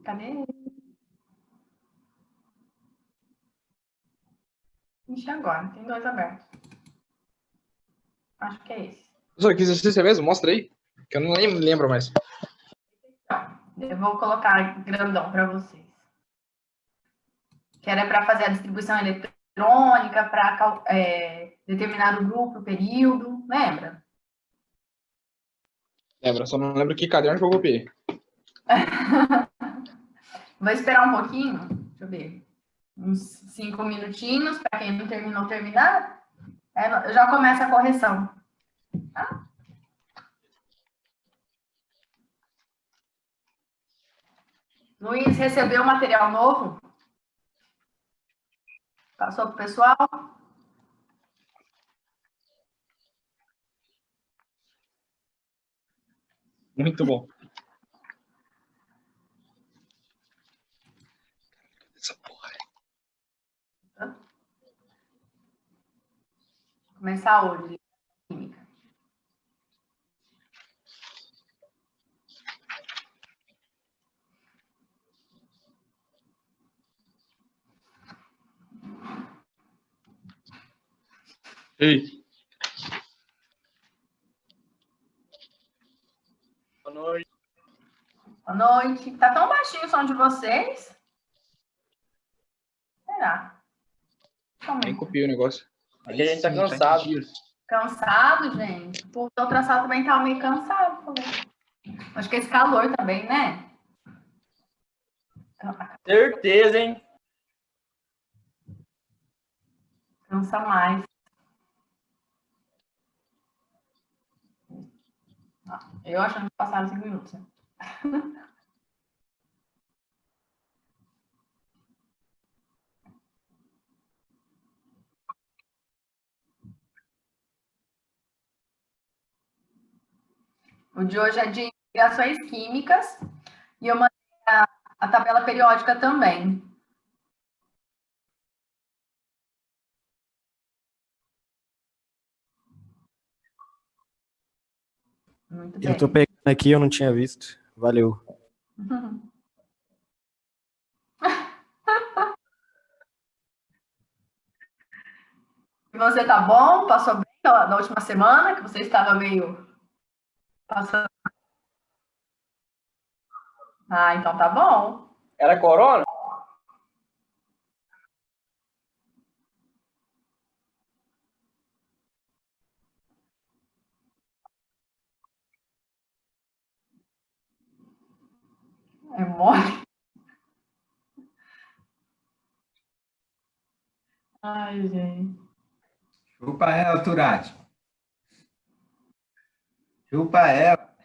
Cadê? Ixi, agora. Tem 2 abertos. Acho que é esse. Professor, que exercício é mesmo? Mostra aí. Que eu não lembro mais. Eu vou colocar grandão para vocês. Que era para fazer a distribuição eletrônica, para determinar o grupo, o período. Lembra? Lembra, só não lembro que caderno que eu copiei. Vou esperar um pouquinho. Deixa eu ver. Uns 5 minutinhos, para quem não terminou, terminar. Eu já começo a correção. Tá? Luiz, recebeu material novo? Passou para o pessoal? Muito bom. Essa porra. Vou começar hoje. Química. Ei. Boa noite. Boa noite. Tá tão baixinho o som de vocês? Será? Nem copiei o negócio. Aqui a gente tá cansado. Cansado, gente? O povo da outra sala também tá meio cansado. Acho que esse calor também, né? Certeza, hein? Cansa mais. Eu achando que passaram 5 minutos. Né? O de hoje é de reações químicas e eu mandei a tabela periódica também. Muito bem. Eu tô pegando aqui, eu não tinha visto. Valeu. E você tá bom? Passou bem na última semana, que você estava meio passando. Ah, então tá bom. Era corona? É mole. Ai, gente. Chupa ela, Turati. Chupa ela.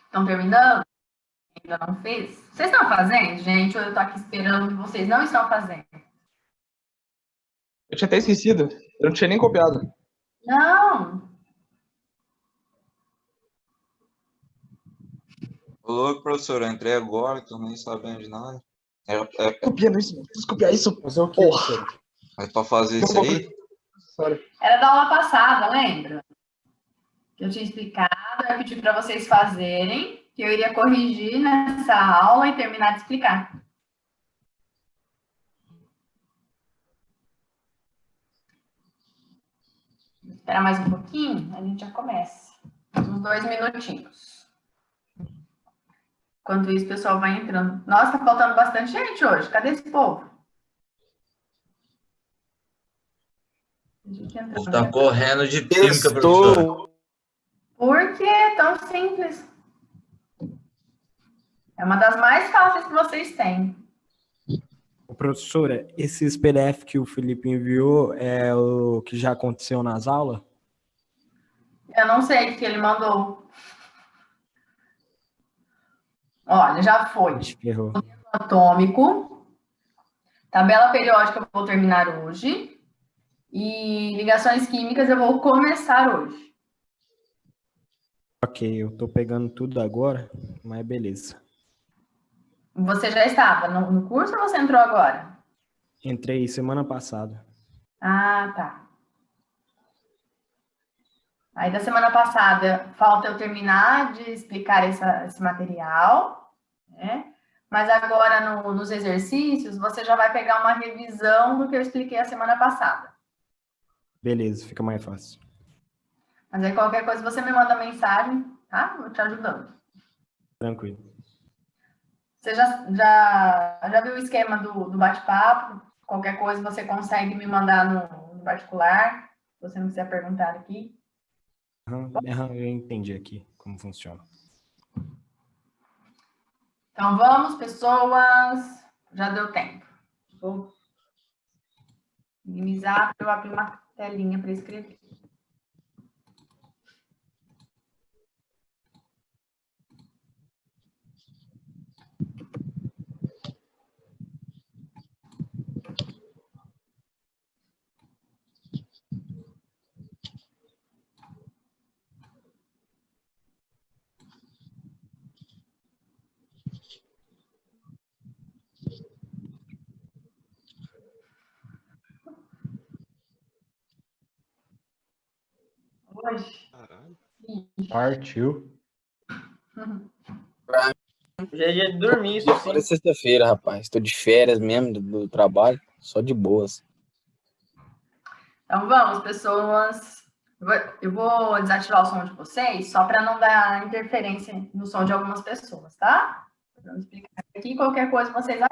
Estão terminando? Ainda não fez? Vocês estão fazendo, gente? Ou eu tô aqui esperando e vocês não estão fazendo? Eu tinha até esquecido. Eu não tinha nem copiado. Não. Ô, louco, professor, eu entrei agora, tô nem sabendo de nada. Copiando isso, não preciso copiar isso. Fazer o quê? Porra. Mas pra fazer isso aí, Era da aula passada, lembra? Que eu tinha explicado, eu pedi para vocês fazerem, que eu iria corrigir nessa aula e terminar de explicar. Vou esperar mais um pouquinho, a gente já começa. Uns 2 minutinhos. Enquanto isso, o pessoal vai entrando. Nossa, tá faltando bastante gente hoje. Cadê esse povo? o povo tá correndo de química, professor. Estou. Por que é tão simples? É uma das mais fáceis que vocês têm. Professora, esses PDF que o Felipe enviou é o que já aconteceu nas aulas? Eu não sei o que ele mandou. Olha, já foi. Errou. Atômico. Tabela periódica eu vou terminar hoje. E ligações químicas eu vou começar hoje. Ok, eu tô pegando tudo agora, mas beleza. Você já estava no curso ou você entrou agora? Entrei semana passada. Ah, tá. Aí, da semana passada, falta eu terminar de explicar esse material, né? Mas agora, nos exercícios, você já vai pegar uma revisão do que eu expliquei a semana passada. Beleza, fica mais fácil. Mas aí, qualquer coisa, você me manda mensagem, tá? Vou te ajudando. Tranquilo. Você já viu o esquema do bate-papo? Qualquer coisa, você consegue me mandar no particular, se você não quiser perguntar aqui. Eu entendi aqui como funciona. Então, vamos, pessoas. Já deu tempo. Vou minimizar para eu abrir uma telinha para escrever. Hoje. Partiu. Hoje é dia de dormir, isso sim. Toda sexta-feira, rapaz. Tô de férias mesmo do trabalho, só de boas. Então, vamos, pessoas. Eu vou desativar o som de vocês, só para não dar interferência no som de algumas pessoas, tá? Vamos explicar aqui, qualquer coisa vocês acham.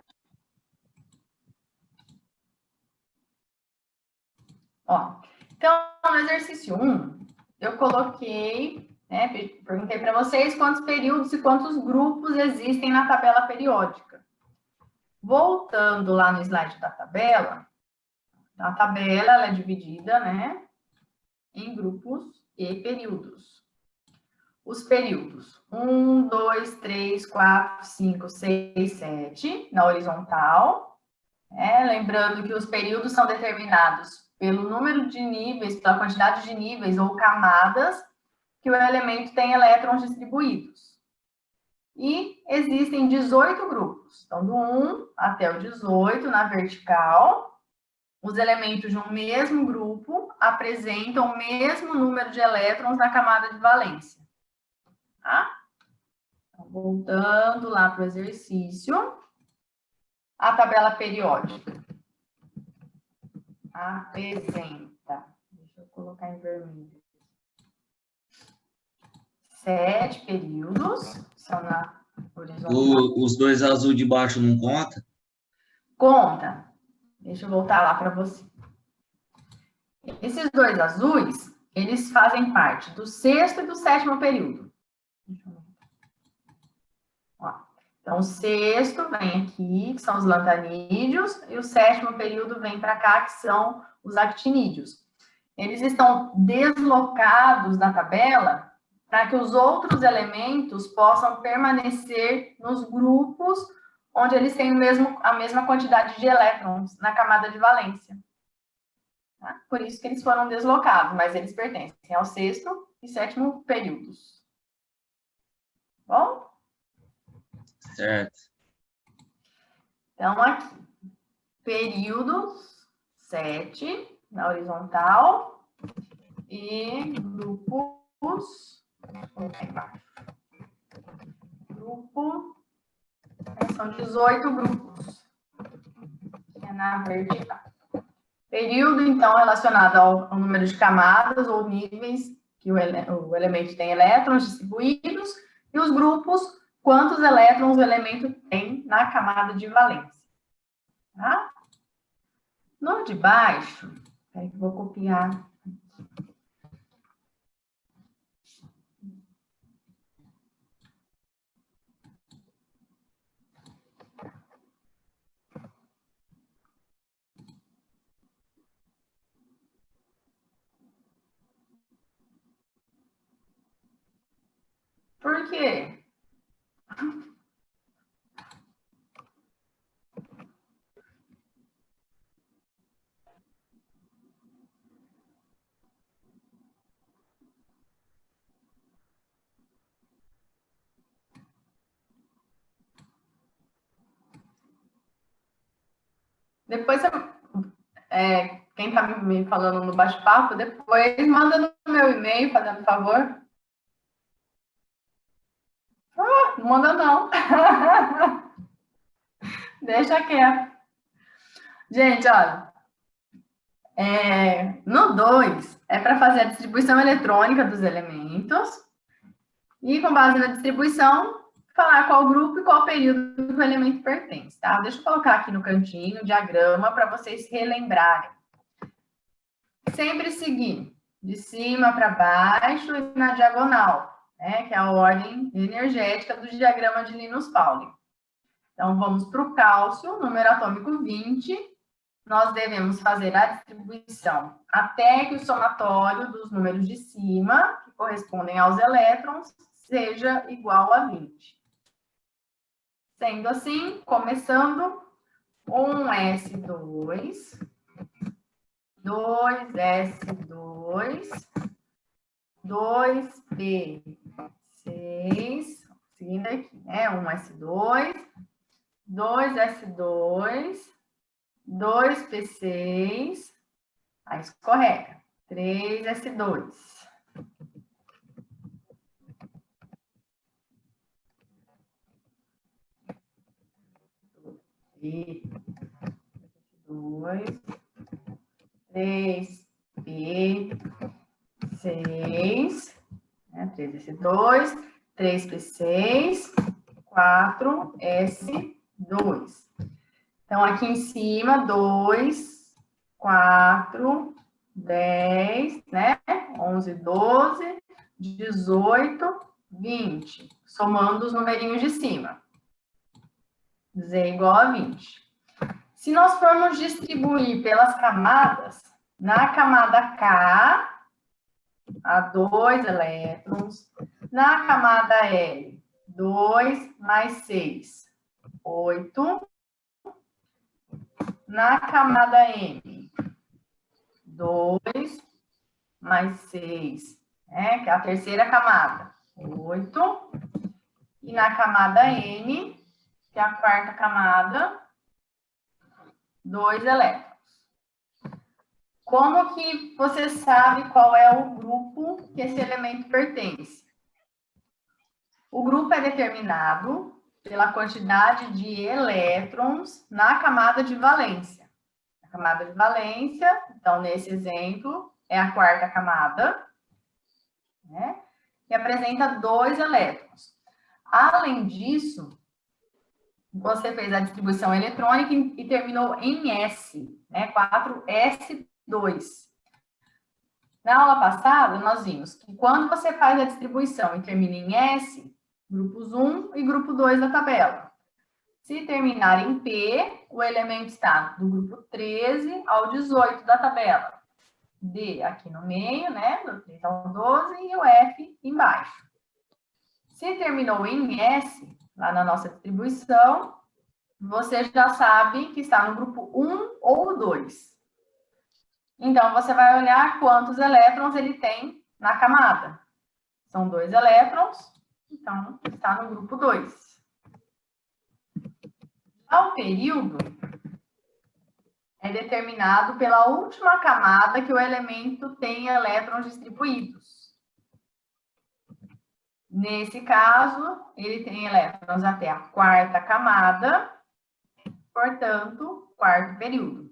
Ó, então, no exercício 1, eu coloquei, né, perguntei para vocês quantos períodos e quantos grupos existem na tabela periódica. Voltando lá no slide da tabela, a tabela ela é dividida, né, em grupos e períodos. Os períodos 1, 2, 3, 4, 5, 6, 7 na horizontal. Lembrando que os períodos são determinados pelo número de níveis, pela quantidade de níveis ou camadas que o elemento tem elétrons distribuídos. E existem 18 grupos. Então, do 1 até o 18 na vertical, os elementos de um mesmo grupo apresentam o mesmo número de elétrons na camada de valência. Tá? Então, voltando lá para o exercício, a tabela periódica apresenta, deixa eu colocar em vermelho, 7 períodos, são na horizontal. Os dois azul de baixo não conta? Conta. Deixa eu voltar lá para você. Esses dois azuis, eles fazem parte do 6º e do 7º período. Ó, então, o 6º vem aqui, que são os lantanídeos, e o 7º período vem para cá, que são os actinídeos. Eles estão deslocados na tabela para que os outros elementos possam permanecer nos grupos onde eles têm a mesma quantidade de elétrons na camada de valência. Tá? Por isso que eles foram deslocados, mas eles pertencem ao 6º e 7º períodos. Bom? Certo. Então, aqui, períodos 7 na horizontal e grupos, grupo, são 18 grupos, que é na vertical. Período, então, relacionado ao número de camadas ou níveis que o elemento tem elétrons distribuídos, e os grupos, quantos elétrons o elemento tem na camada de valência. Tá? No de baixo, peraí que eu vou copiar. Por quê? Depois você Quem está me falando no bate-papo, depois manda no meu e-mail, fazendo favor. Não manda não. Deixa quieto. Gente, olha. No 2, é para fazer a distribuição eletrônica dos elementos. E, com base na distribuição, falar qual grupo e qual período que o elemento pertence, tá? Deixa eu colocar aqui no cantinho o diagrama para vocês relembrarem. Sempre seguir de cima para baixo e na diagonal, né? Que é a ordem energética do diagrama de Linus Pauling. Então, vamos para o cálcio, número atômico 20. Nós devemos fazer a distribuição até que o somatório dos números de cima, que correspondem aos elétrons, seja igual a 20. Sendo assim, começando, 1s2, 2s2, 2p6, seguindo aqui, né? 1s2, 2s2, 2p6, aí escorrega, 3s2. E 2, 3, P6, né? 3S2, 3P6, 4S2. Então, aqui em cima, 2, 4, 10, né? 11, 12, 18, 20. Somando os numerinhos de cima. Z igual a 20. Se nós formos distribuir pelas camadas, na camada K, há 2 elétrons. Na camada L, 2 mais 6, 8. Na camada M, 2 mais 6, né, que é a terceira camada, 8. E na camada N, que é a quarta camada, 2 elétrons. Como que você sabe qual é o grupo que esse elemento pertence? O grupo é determinado pela quantidade de elétrons na camada de valência. A camada de valência, então, nesse exemplo, é a quarta camada, né? Que apresenta 2 elétrons. Além disso, você fez a distribuição eletrônica e terminou em S, né? 4S2. Na aula passada, nós vimos que quando você faz a distribuição e termina em S, grupos 1 e grupo 2 da tabela. Se terminar em P, o elemento está do grupo 13 ao 18 da tabela. D aqui no meio, né? Do 13 ao 12 e o F embaixo. Se terminou em S, lá na nossa distribuição, você já sabe que está no grupo 1 ou 2. Então, você vai olhar quantos elétrons ele tem na camada. São 2 elétrons, então está no grupo 2. Já o período é determinado pela última camada que o elemento tem elétrons distribuídos. Nesse caso, ele tem elétrons até a quarta camada, portanto, quarto período.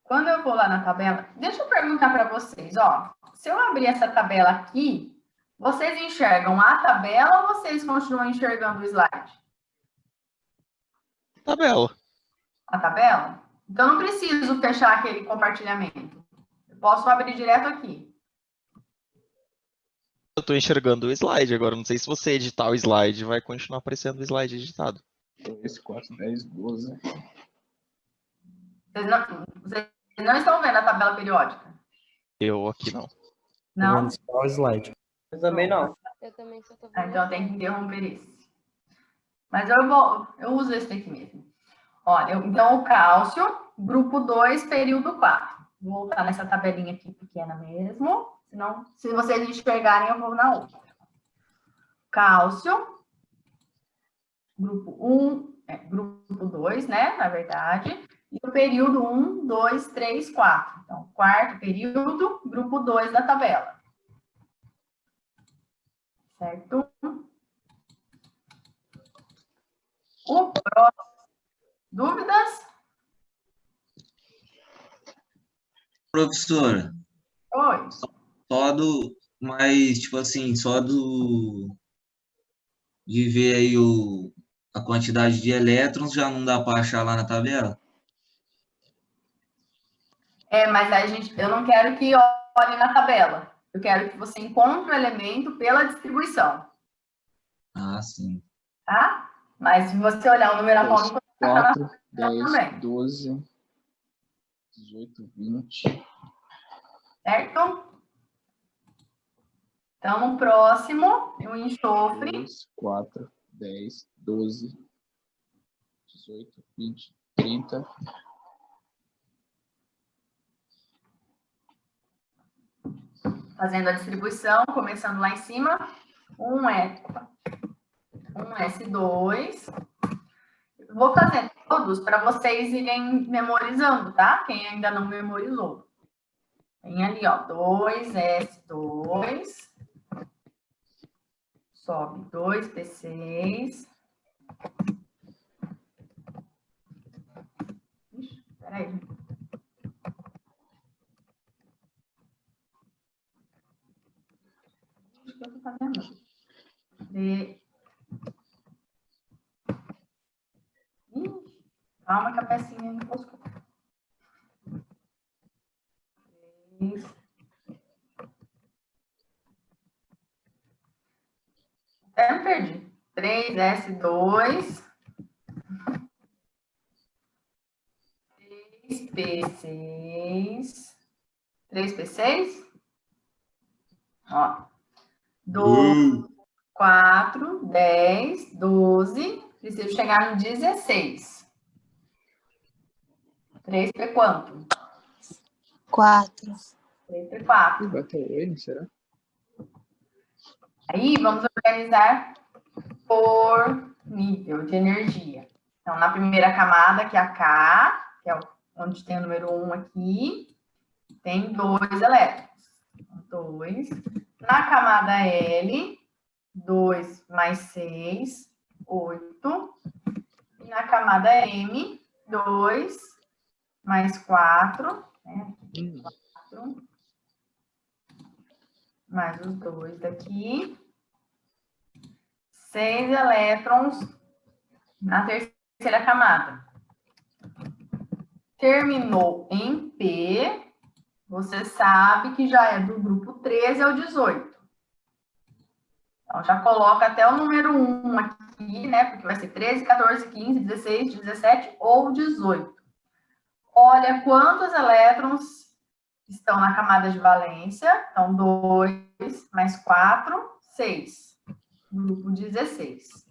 Quando eu vou lá na tabela, deixa eu perguntar para vocês, ó, se eu abrir essa tabela aqui, vocês enxergam a tabela ou vocês continuam enxergando o slide? Tabela. A tabela? Então, não preciso fechar aquele compartilhamento. Eu posso abrir direto aqui. Eu estou enxergando o slide agora. Não sei se você editar o slide, vai continuar aparecendo o slide editado. 2, 4, 10, 12. Vocês não estão vendo a tabela periódica? Eu aqui não. Não? Só o slide. Eu também não. Eu também só tô vendo. Então, eu tenho que interromper esse. Mas eu uso esse aqui mesmo. Olha, então, o cálcio, grupo 2, período 4. Vou voltar nessa tabelinha aqui pequena mesmo. Senão, se vocês enxergarem, eu vou na outra. Cálcio, grupo 1, grupo 2, né, na verdade, e o período 1, 2, 3, 4. Então, quarto período, grupo 2 da tabela. Certo? O próximo. Dúvidas? Professora, Oi. mas, tipo assim, de ver aí a quantidade de elétrons já não dá para achar lá na tabela? Mas eu não quero que olhe na tabela. Eu quero que você encontre o elemento pela distribuição, Ah, sim. tá? Mas se você olhar o numeral não 4, também. 10, 12, 18, 20. Certo? Então, no próximo, o enxofre. 2, 4, 10, 12, 18, 20, 30. Fazendo a distribuição, começando lá em cima. Um S2. Vou fazer todos para vocês irem memorizando, tá? Quem ainda não memorizou. Tem ali, ó, 2S2. Sobe 2P6. Ixi, peraí. O que eu tô fazendo? Calma que a pecinha encostou. 3. Até me perdi. 3S2. 3P6. 3P6. Ó. 2, 4, 10, 12. Preciso chegar no 16. 3P quanto? 4. 3P4. Vai ter 8, será? Aí, vamos organizar por nível de energia. Então, na primeira camada, que é a K, que é onde tem o número 1 aqui, tem 2 elétrons. 2. Na camada L, 2 mais 6, 8. E na camada M, 2 mais 4, né? 4. Mais os 2 daqui. 6 elétrons na terceira camada. Terminou em P, você sabe que já é do grupo 13 ao 18. Então, já coloca até o número 1 aqui, né? Porque vai ser 13, 14, 15, 16, 17 ou 18. Olha quantos elétrons estão na camada de valência. Então, 2 mais 4, 6. Grupo 16.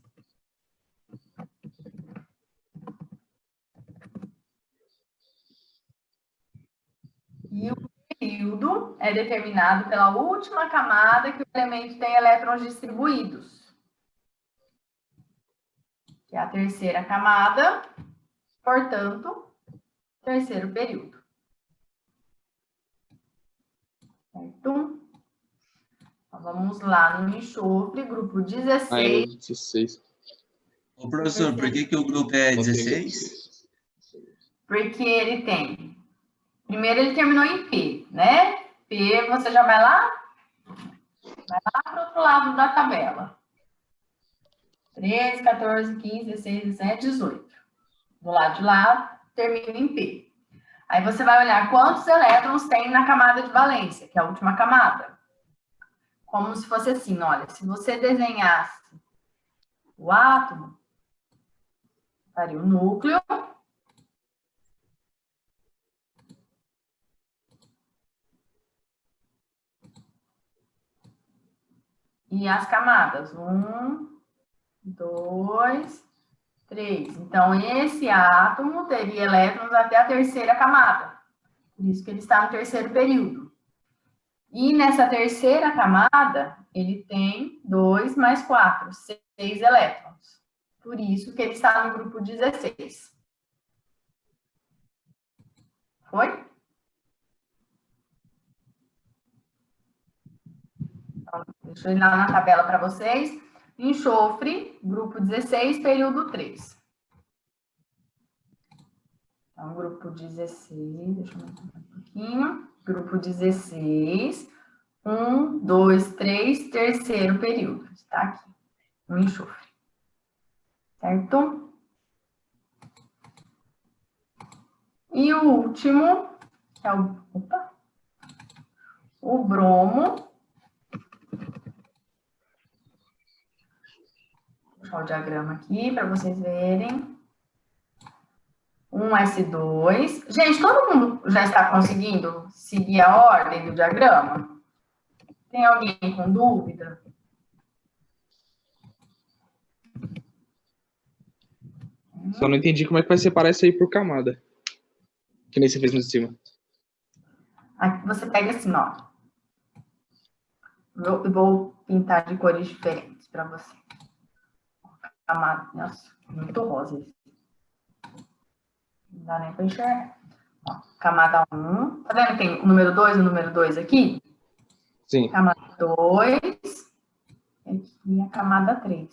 E o período é determinado pela última camada que o elemento tem elétrons distribuídos. Que é a terceira camada, portanto, terceiro período. Certo? Então, vamos lá no enxofre, grupo 16. 16. Ô, professor, por que o grupo é 16? Porque ele tem... Primeiro ele terminou em P, né? P, você já vai lá para o outro lado da tabela. 13, 14, 15, 16, 17, 18. Do lado de lá, termina em P. Aí você vai olhar quantos elétrons tem na camada de valência, que é a última camada. Como se fosse assim, olha, se você desenhasse o átomo, faria o núcleo. E as camadas, 1, 2, 3. Então, esse átomo teria elétrons até a terceira camada. Por isso que ele está no terceiro período. E nessa terceira camada, ele tem 2 mais 4, 6 elétrons. Por isso que ele está no grupo 16. Foi? Então, deixa eu ir lá na tabela para vocês. Enxofre, grupo 16, período 3. Então, grupo 16, deixa eu aumentar um pouquinho. Grupo 16, 1, 2, 3, terceiro período. Está aqui, o enxofre. Certo? E o último, que é o bromo. Vou deixar o diagrama aqui para vocês verem. 1S2. Gente, todo mundo já está conseguindo seguir a ordem do diagrama? Tem alguém com dúvida? Só não entendi como é que vai separar isso aí por camada. Que nem você fez no de cima. Aqui você pega assim, ó. Vou pintar de cores diferentes para você. Camada, nossa, muito rosa isso. Não dá nem para enxergar. Ó, camada 1. Tá vendo que tem o número 2 e o número 2 aqui? Sim. Camada 2. E aqui a camada 3.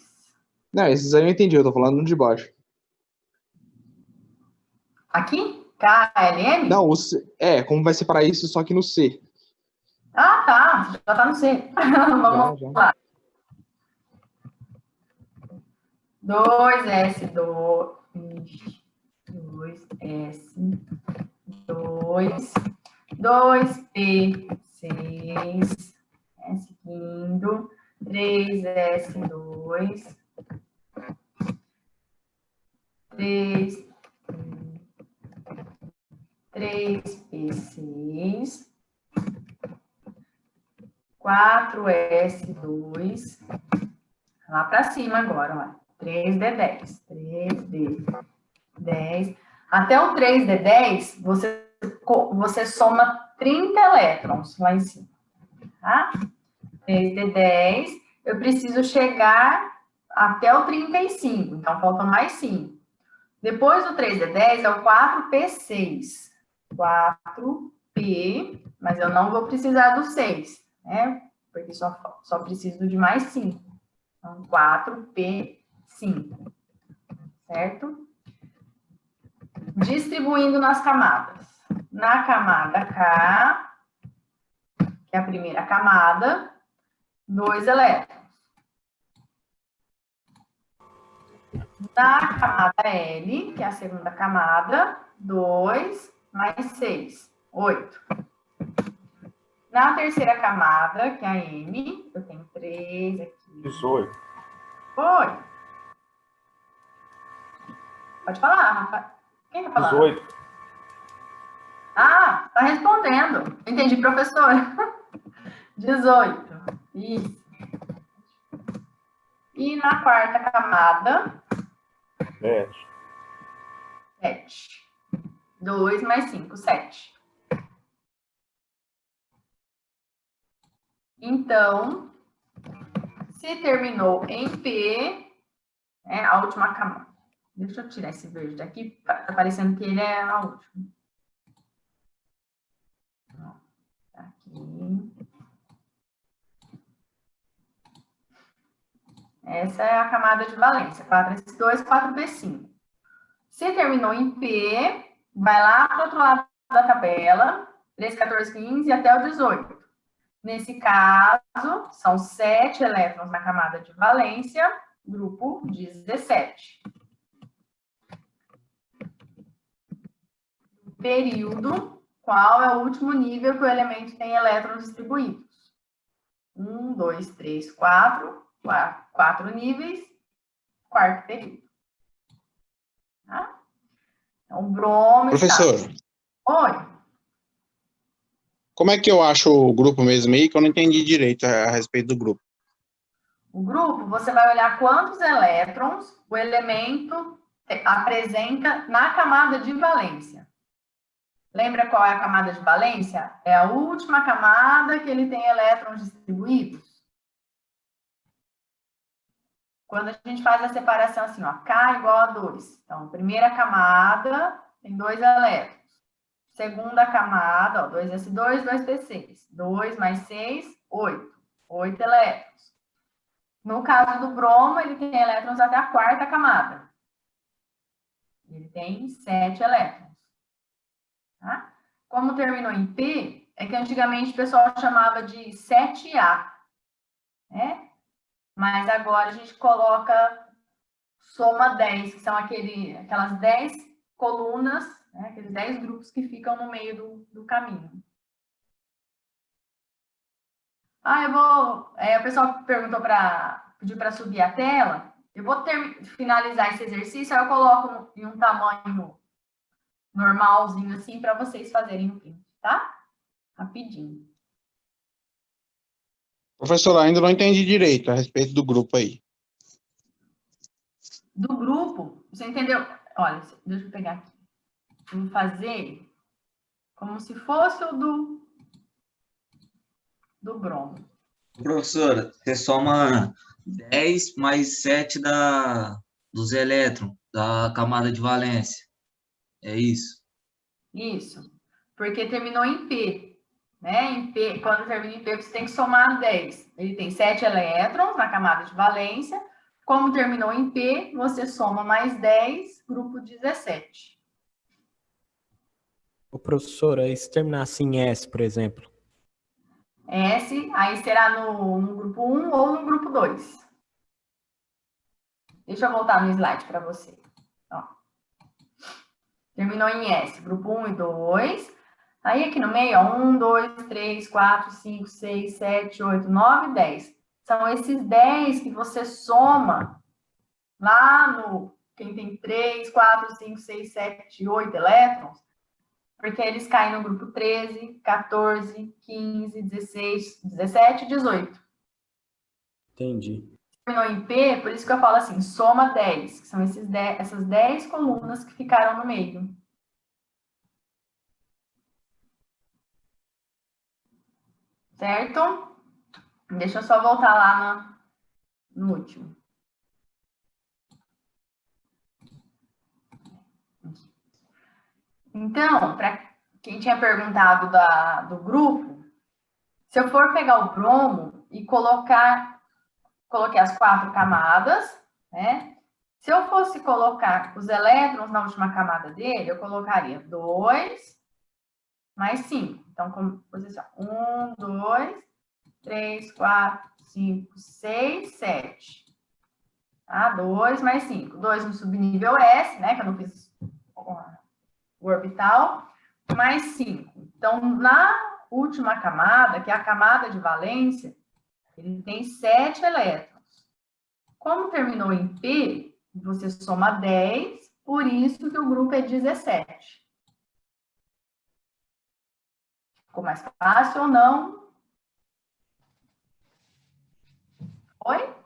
Não, esses aí eu entendi, eu tô falando no de baixo. Aqui? KLM? Não, o C, como vai separar isso só que no C? Ah, tá. Já tá no C. Vamos Já. lá. 2S2. 2S. 2. 2P6. Seguindo. 3S2. 3P6. 4S2. Lá para cima agora, ó. 3D10. 3D10. Até o 3D10, você soma 30 elétrons lá em cima. Tá? 3D10, eu preciso chegar até o 35, então faltam mais 5. Depois do 3D10 é o 4P6. 4P, mas eu não vou precisar do 6, né? Porque só preciso de mais 5. Então, 4P5. Certo? Distribuindo nas camadas. Na camada K, que é a primeira camada, 2 elétrons. Na camada L, que é a segunda camada, 2 mais 6, 8. Na terceira camada, que é a M, eu tenho 3 aqui. 18. Oi. Pode falar, Rafa. Quem vai falar? 18. Ah, tá respondendo. Entendi, professor. 18. Isso. E na quarta camada, 7. 2 mais 5, 7. Então, se terminou em P, a última camada. Deixa eu tirar esse verde daqui, tá parecendo que ele é a última. Aqui. Essa é a camada de valência, 4S2, 4P5. Se terminou em P, vai lá para o outro lado da tabela, 13, 14, 15 até o 18. Nesse caso, são 7 elétrons na camada de valência, grupo 17. Período, qual é o último nível que o elemento tem elétrons distribuídos? 1, 2, 3, 4. 4 níveis, quarto período. Tá? Então, bromo... Professor, Oi. como é que eu acho o grupo mesmo aí, que eu não entendi direito a respeito do grupo? O grupo, você vai olhar quantos elétrons o elemento apresenta na camada de valência. Lembra qual é a camada de valência? É a última camada que ele tem elétrons distribuídos. Quando a gente faz a separação assim, ó, K igual a 2. Então, primeira camada tem 2 elétrons. Segunda camada, ó, 2s2, 2p6. 2 mais 6, 8. 8 elétrons. No caso do bromo, ele tem elétrons até a quarta camada. Ele tem 7 elétrons. Tá? Como terminou em P, é que antigamente o pessoal chamava de 7A. Né? Mas agora a gente coloca soma 10, que são aquelas 10 colunas, né? Aqueles 10 grupos que ficam no meio do caminho. O pessoal pediu para subir a tela. Eu vou finalizar esse exercício, aí eu coloco em um tamanho normalzinho assim para vocês fazerem o print, tá? Rapidinho. Professor, ainda não entendi direito a respeito do grupo aí. Do grupo, você entendeu? Olha, deixa eu pegar aqui. Eu vou fazer como se fosse o do bromo. Professora, você soma 10 mais 7 dos elétrons, da camada de valência. É isso? Isso. Porque terminou em P. Né? Em P, quando termina em P, você tem que somar 10. Ele tem 7 elétrons na camada de valência. Como terminou em P, você soma mais 10, grupo 17. Ô, professora, e se terminasse em S, por exemplo? S, aí será no grupo 1 ou no grupo 2. Deixa eu voltar no slide para você. Ó. Terminou em S, grupo 1 e 2. Aí aqui no meio, ó, 1, 2, 3, 4, 5, 6, 7, 8, 9, 10. São esses 10 que você soma lá no... Quem tem 3, 4, 5, 6, 7, 8 elétrons, porque eles caem no grupo 13, 14, 15, 16, 17 e 18. Entendi. Terminou em P, por isso que eu falo assim, soma 10, que são essas 10 colunas que ficaram no meio. Certo? Deixa eu só voltar lá no último. Então, para quem tinha perguntado do grupo, se eu for pegar o bromo e coloquei as 4 camadas, né? Se eu fosse colocar os elétrons na última camada dele, eu colocaria 2 mais 5. Então, como posição 1, 2, 3, 4, 5, 6, 7. Tá? 2 mais 5. 2 no subnível S, né? Que eu não fiz o orbital, mais 5. Então, na última camada, que é a camada de valência, ele tem 7 elétrons. Como terminou em P, você soma 10, por isso que o grupo é 17. Ficou mais fácil ou não? Oi?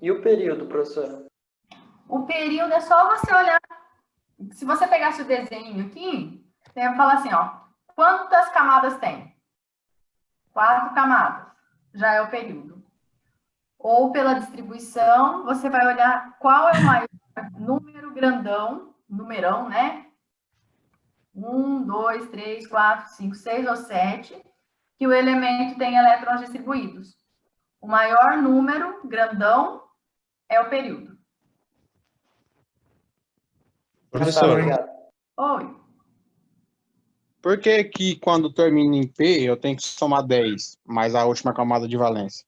E o período, professora? O período é só você olhar. Se você pegasse o desenho aqui, você vai falar assim, ó. Quantas camadas tem? 4 camadas. Já é o período. Ou pela distribuição, você vai olhar qual é o maior número grandão, numerão, né? 1, 2, 3, 4, 5, 6 ou 7, que o elemento tem elétrons distribuídos. O maior número grandão é o período. Professor, Oi. por que quando termina em P eu tenho que somar 10 mais a última camada de valência?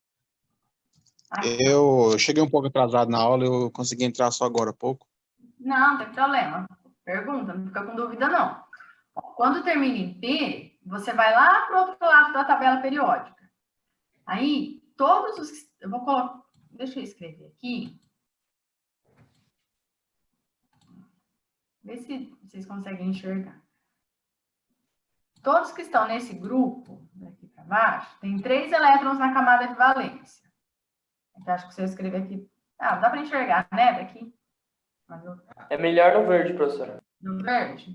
Eu cheguei um pouco atrasado na aula, eu consegui entrar só agora há pouco. Não, não tem problema. Pergunta, não fica com dúvida, não. Quando termina em P, você vai lá para o outro lado da tabela periódica. Aí, todos os... Eu vou colocar... Deixa eu escrever aqui. Vê se vocês conseguem enxergar. Todos que estão nesse grupo, daqui para baixo, tem 3 elétrons na camada de valência. Eu acho que se eu escrever aqui... Ah, dá para enxergar, né? Daqui. É melhor no verde, professora. No verde?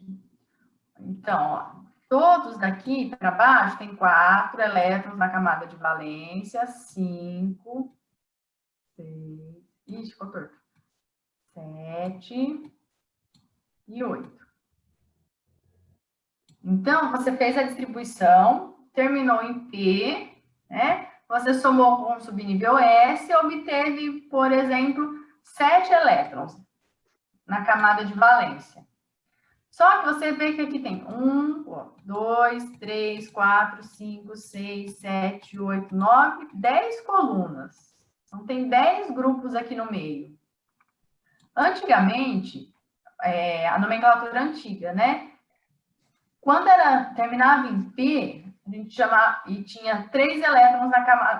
Então, ó, todos daqui para baixo tem 4 elétrons na camada de valência, 5, 6, ixi, ficou torto, 7, e 8. Então, você fez a distribuição, terminou em P, né? Você somou com o subnível S e obteve, por exemplo, 7 elétrons na camada de valência. Só que você vê que aqui tem 1, 2, 3, 4, 5, 6, 7, 8, 9, 10 colunas. Então, tem 10 grupos aqui no meio. Antigamente, a nomenclatura antiga, né? Quando terminava em P, a gente chamava, e tinha 3 elétrons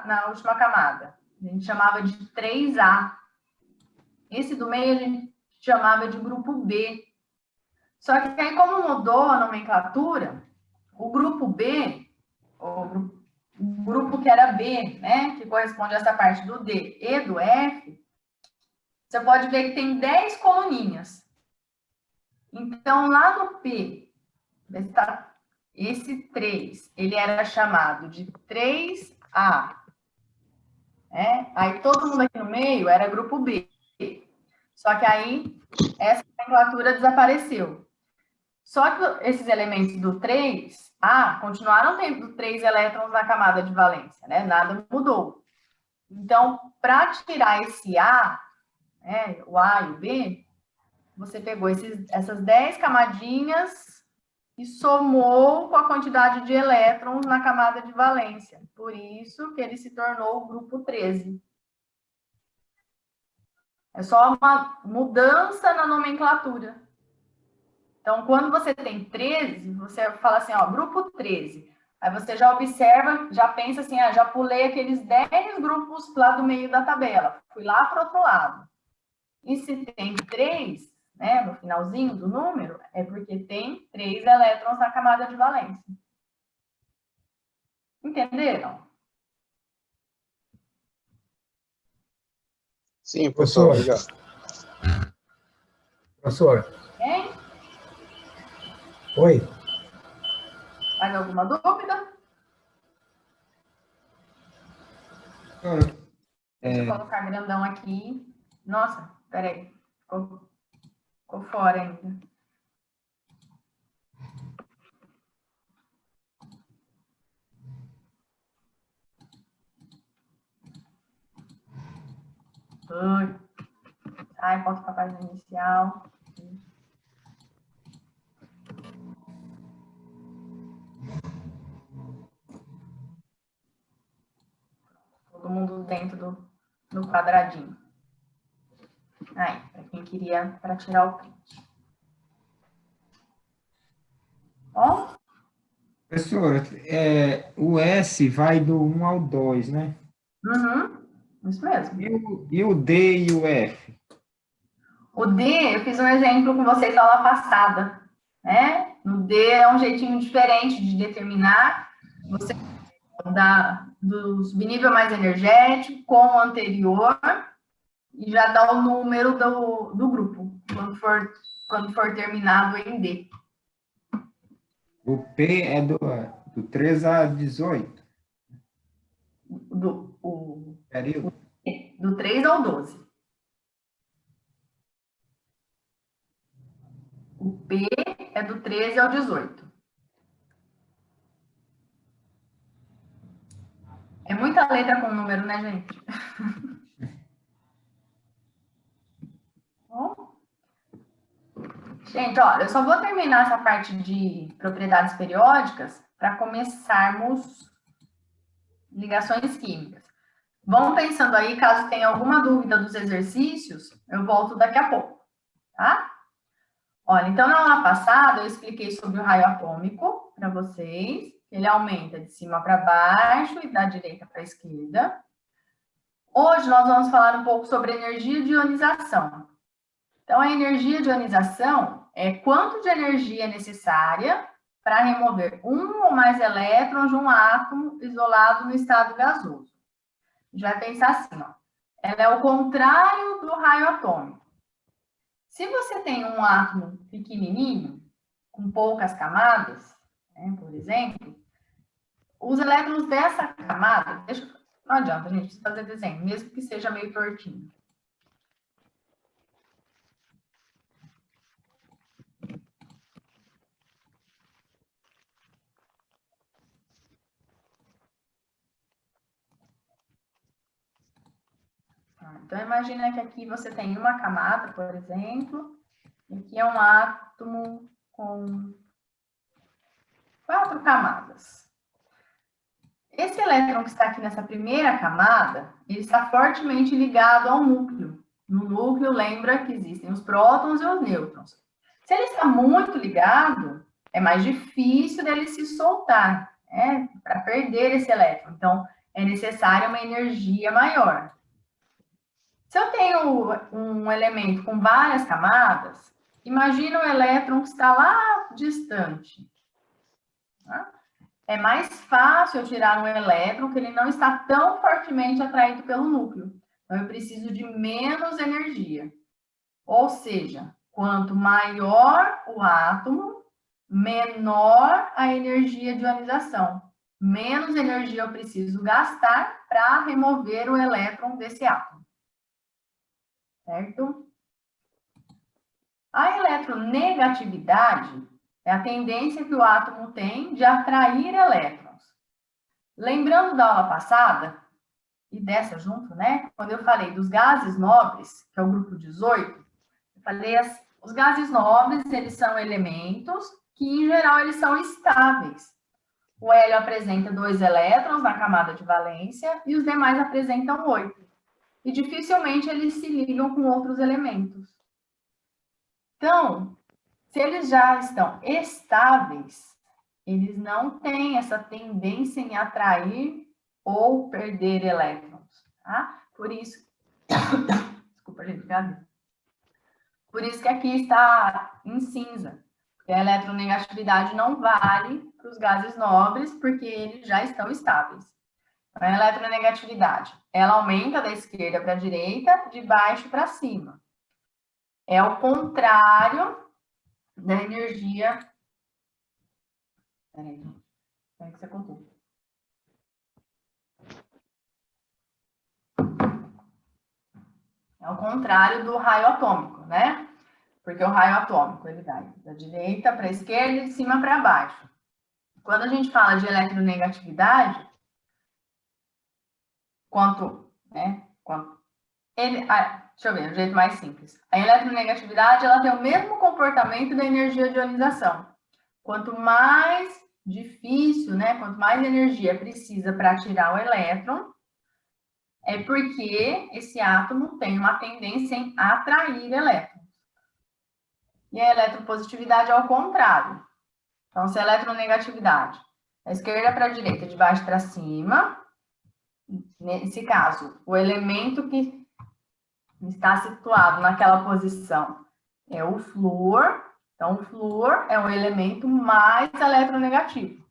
na última camada. A gente chamava de 3A. Esse do meio a gente chamava de grupo B. Só que aí, como mudou a nomenclatura, o grupo B, o grupo que era B, né, que corresponde a essa parte do D e do F, você pode ver que tem 10 coluninhas. Então, lá no P, esse 3, ele era chamado de 3A. Aí, todo mundo aqui no meio era grupo B. Só que aí, essa nomenclatura desapareceu. Só que esses elementos do 3A continuaram tendo 3 elétrons na camada de valência, né? Nada mudou. Então, para tirar esse A, né, o A e o B, você pegou essas 10 camadinhas e somou com a quantidade de elétrons na camada de valência. Por isso que ele se tornou o grupo 13. É só uma mudança na nomenclatura. Então, quando você tem 13, você fala assim, ó, grupo 13. Aí você já observa, já pensa assim, já pulei aqueles 10 grupos lá do meio da tabela. Fui lá para o outro lado. E se tem 3, né, no finalzinho do número, é porque tem 3 elétrons na camada de valência. Entenderam? Sim, professor. Professor. Hein? Oi. Mais alguma dúvida? Deixa eu colocar grandão aqui. Nossa, peraí. Ficou fora ainda. Ai, volta para a página inicial. Todo mundo dentro do quadradinho. Aí, para quem queria, para tirar o print. Bom? Professora, o S vai do 1 ao 2, né? Isso mesmo. E o D e o F? O D, eu fiz um exemplo com vocês na aula passada, né? No D é um jeitinho diferente de determinar. Você do subnível mais energético com o anterior e já dá o número do grupo, quando for terminado em D. O P é do 3 a 18? Período? Do 3 ao 12. O P é do 13 ao 18. É muita letra com número, né, gente? Bom. Gente, ó, eu só vou terminar essa parte de propriedades periódicas para começarmos ligações químicas. Vão pensando aí, caso tenha alguma dúvida dos exercícios, eu volto daqui a pouco, tá? Olha, então, na aula passada, eu expliquei sobre o raio atômico para vocês. Ele aumenta de cima para baixo e da direita para a esquerda. Hoje, nós vamos falar um pouco sobre energia de ionização. Então, a energia de ionização é quanto de energia é necessária para remover um ou mais elétrons de um átomo isolado no estado gasoso. A gente vai pensar assim, ó. Ela é o contrário do raio atômico. Se você tem um átomo pequenininho, com poucas camadas, né, por exemplo, os elétrons dessa camada, não adianta, gente, precisa fazer desenho, mesmo que seja meio tortinho. Então, imagina que aqui você tem uma camada, por exemplo, e aqui é um átomo com 4 camadas. Esse elétron que está aqui nessa primeira camada, ele está fortemente ligado ao núcleo. No núcleo, lembra que existem os prótons e os nêutrons. Se ele está muito ligado, é mais difícil dele se soltar, para perder esse elétron. Então, é necessária uma energia maior. Se eu tenho um elemento com várias camadas, imagina um elétron que está lá distante. Tá? É mais fácil eu tirar um elétron que ele não está tão fortemente atraído pelo núcleo. Então, eu preciso de menos energia. Ou seja, quanto maior o átomo, menor a energia de ionização. Menos energia eu preciso gastar para remover o elétron desse átomo. Certo? A eletronegatividade é a tendência que o átomo tem de atrair elétrons. Lembrando da aula passada, e dessa junto, né? Quando eu falei dos gases nobres, que é o grupo 18, eu falei os gases nobres, eles são elementos que, em geral, eles são estáveis. O hélio apresenta 2 elétrons na camada de valência e os demais apresentam 8. E dificilmente eles se ligam com outros elementos. Então, se eles já estão estáveis, eles não têm essa tendência em atrair ou perder elétrons, tá? Por isso... Desculpa, gente, obrigada. Por isso que aqui está em cinza. Porque a eletronegatividade não vale para os gases nobres, porque eles já estão estáveis. Então, a eletronegatividade, ela aumenta da esquerda para a direita, de baixo para cima. É o contrário da energia... Peraí, gente. Como é que você contou? É o contrário do raio atômico, né? Porque o raio atômico, ele vai da direita para a esquerda e de cima para baixo. Quando a gente fala de eletronegatividade, deixa eu ver, um jeito mais simples. A eletronegatividade, ela tem o mesmo comportamento da energia de ionização. Quanto mais difícil, né? Quanto mais energia precisa para tirar o elétron, é porque esse átomo tem uma tendência em atrair elétrons. E a eletropositividade é ao contrário. Então, se a eletronegatividade da esquerda para a direita, de baixo para cima, nesse caso, o elemento que está situado naquela posição é o flúor. Então, o flúor é o elemento mais eletronegativo.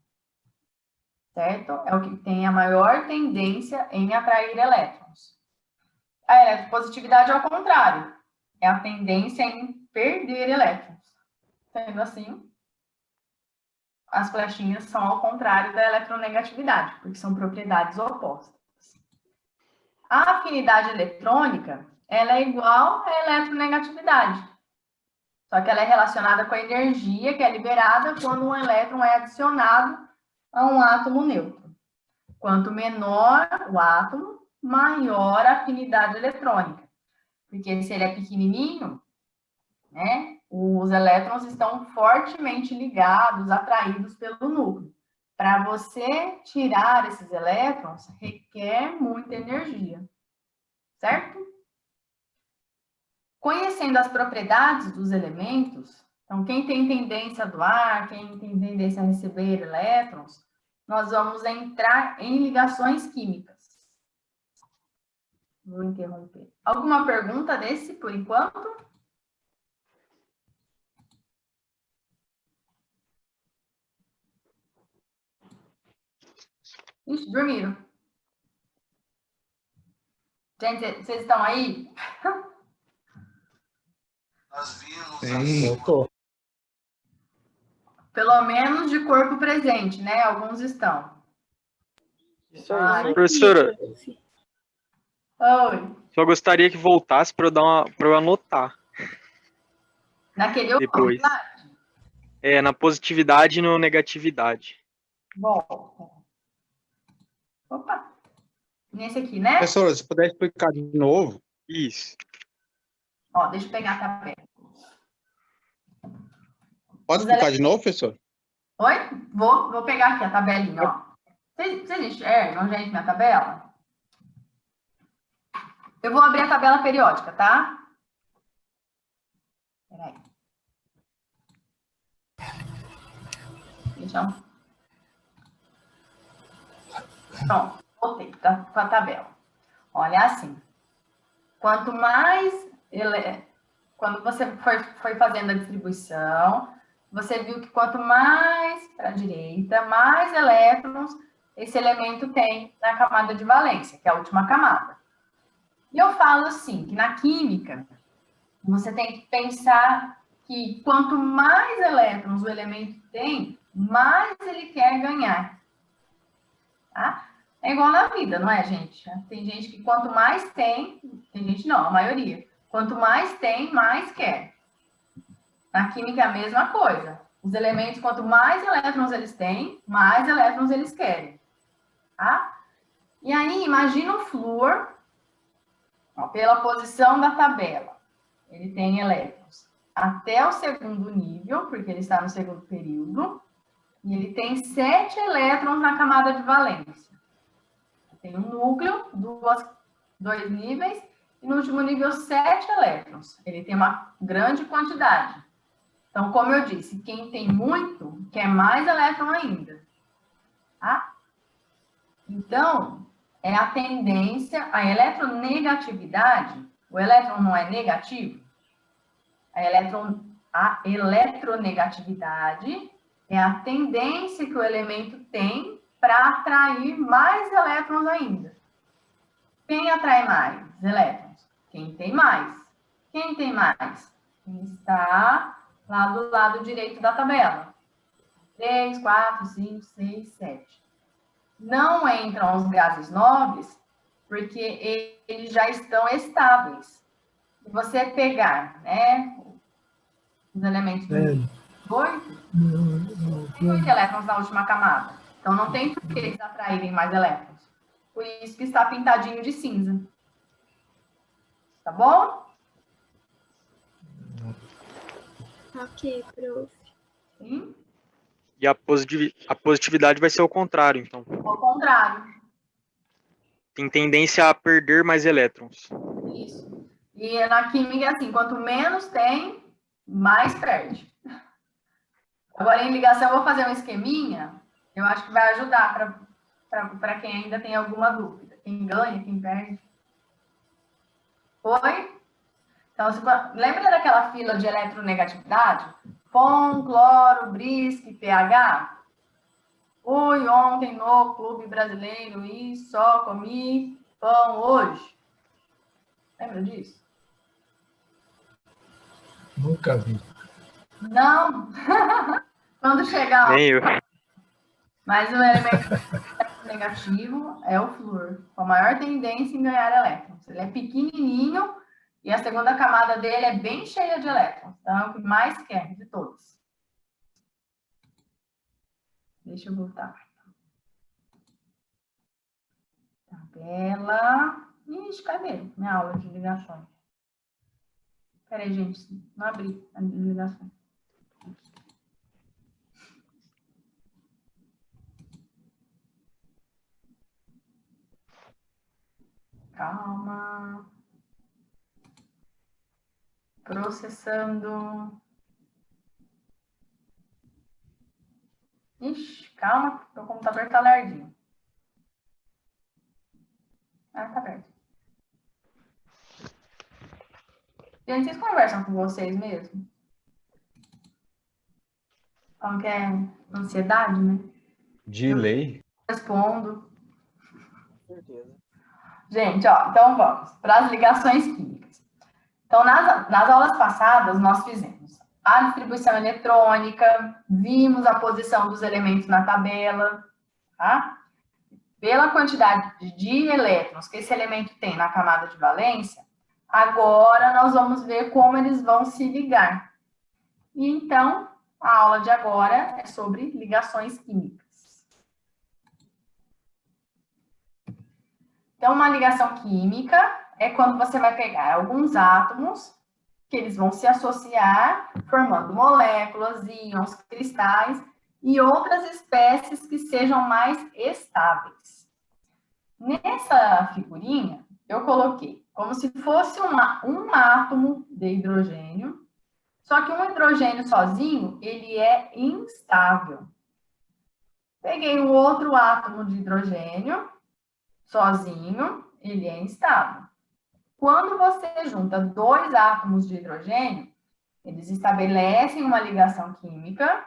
Certo? É o que tem a maior tendência em atrair elétrons. A eletropositividade é ao contrário. É a tendência em perder elétrons. Sendo assim, as flechinhas são ao contrário da eletronegatividade, porque são propriedades opostas. A afinidade eletrônica, ela é igual à eletronegatividade. Só que ela é relacionada com a energia que é liberada quando um elétron é adicionado a um átomo neutro. Quanto menor o átomo, maior a afinidade eletrônica. Porque se ele é pequenininho, né, os elétrons estão fortemente ligados, atraídos pelo núcleo. Para você tirar esses elétrons, requer muita energia. Certo? Conhecendo as propriedades dos elementos, então, quem tem tendência a doar, quem tem tendência a receber elétrons, nós vamos entrar em ligações químicas. Vou interromper. Alguma pergunta desse, por enquanto? Ixi, dormiram. Gente, vocês estão aí? Nós vimos. Eu tô. Pelo menos de corpo presente, né? Alguns estão. Isso aí, Professora, Oi. só gostaria que voltasse para eu anotar Naquele depois. outro? Na positividade e no negatividade. Bom. Opa. Nesse aqui, né? Professora, se puder explicar de novo, Isso. Ó, deixa eu pegar a tabela. Pode explicar de novo, professor? Oi? Vou pegar aqui a tabelinha, ó. Vocês enxergam, gente, minha tabela? Eu vou abrir a tabela periódica, tá? Peraí. Deixa eu... Pronto, voltei com a tabela. Olha assim. Quanto mais... Quando você foi fazendo a distribuição, você viu que quanto mais para a direita, mais elétrons esse elemento tem na camada de valência, que é a última camada. E eu falo assim, que na química, você tem que pensar que quanto mais elétrons o elemento tem, mais ele quer ganhar. Tá? É igual na vida, não é, gente? Tem gente que quanto mais tem gente não, a maioria. Quanto mais tem, mais quer. Na química é a mesma coisa. Os elementos, quanto mais elétrons eles têm, mais elétrons eles querem. Tá? E aí, imagina o flúor, ó, pela posição da tabela. Ele tem elétrons até o segundo nível, porque ele está no segundo período, e ele tem 7 elétrons na camada de valência. Tem um núcleo, dois níveis, e no último nível, 7 elétrons. Ele tem uma grande quantidade. Então, como eu disse, quem tem muito, quer mais elétron ainda. Tá? Então, é a tendência, a eletronegatividade, o elétron não é negativo, a eletronegatividade é a tendência que o elemento tem para atrair mais elétrons ainda. Quem atrai mais elétrons? Quem tem mais. Quem tem mais? Quem está lá do lado direito da tabela. 3, 4, 5, 6, 7. Não entram os gases nobres, porque eles já estão estáveis. Se você pegar, né, os elementos do 8, tem 8 elétrons na última camada. Então, não tem por que eles atraírem mais elétrons. Por isso que está pintadinho de cinza. Tá bom? Ok, prof. Sim? E a positividade vai ser o contrário, então. Ao contrário. Tem tendência a perder mais elétrons. Isso. E na química, assim, quanto menos tem, mais perde. Agora, em ligação, eu vou fazer um esqueminha. Eu acho que vai ajudar para quem ainda tem alguma dúvida. Quem ganha, quem perde. Foi? Então, lembra daquela fila de eletronegatividade? POM, cloro, brisque, pH? Fui ontem no clube brasileiro e só comi pão hoje. Lembra disso? Nunca vi. Não. Quando chegar... Nem eu. Mas o elemento negativo é o flúor, com a maior tendência em ganhar elétrons. Ele é pequenininho e a segunda camada dele é bem cheia de elétrons. Então, é o que mais quer de todos. Deixa eu voltar. Tabela. Ixi, cadê minha aula de ligações? Peraí, gente. Não abri a ligação. Calma. Processando. Ixi, calma, meu computador tá lardinho. Ah, tá aberto. Gente, vocês conversam com vocês mesmo? Como que é? Ansiedade, né? De lei. Respondo. Com certeza. Gente, ó, então vamos para as ligações químicas. Então, nas aulas passadas, nós fizemos a distribuição eletrônica, vimos a posição dos elementos na tabela, tá? Pela quantidade de elétrons que esse elemento tem na camada de valência, agora nós vamos ver como eles vão se ligar. E então, a aula de agora é sobre ligações químicas. Então, uma ligação química é quando você vai pegar alguns átomos que eles vão se associar, formando moléculas, íons, cristais e outras espécies que sejam mais estáveis. Nessa figurinha, eu coloquei como se fosse um átomo de hidrogênio, só que um hidrogênio sozinho, ele é instável. Peguei um outro átomo de hidrogênio, sozinho, ele é instável. Quando você junta dois átomos de hidrogênio, eles estabelecem uma ligação química,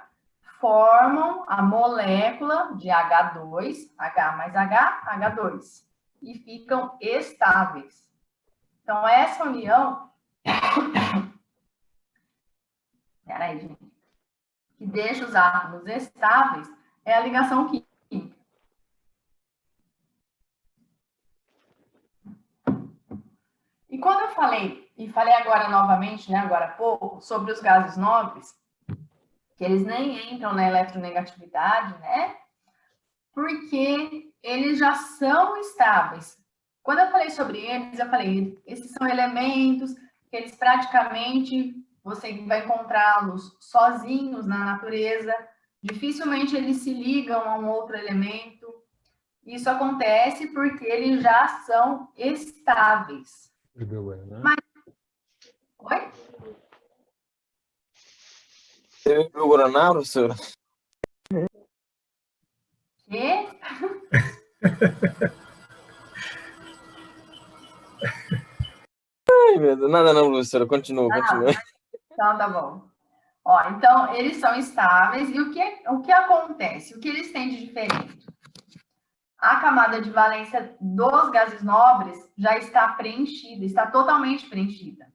formam a molécula de H2, H mais H, H2, e ficam estáveis. Então, essa união... Peraí, gente. Que deixa os átomos estáveis é a ligação química. E quando eu falei, e falei agora novamente, né, agora há pouco, sobre os gases nobres, que eles nem entram na eletronegatividade, né? Porque eles já são estáveis. Quando eu falei sobre eles, eu falei, esses são elementos que eles praticamente, você vai encontrá-los sozinhos na natureza, dificilmente eles se ligam a um outro elemento. Isso acontece porque eles já são estáveis. Mas... Oi? Você bebeu Guaraná, professora? Quê? Ai, meu Deus. Nada não, professora. Continua. Então, tá bom. Ó, então, eles são estáveis. E o que acontece? O que eles têm de diferente? A camada de valência dos gases nobres já está preenchida, está totalmente preenchida.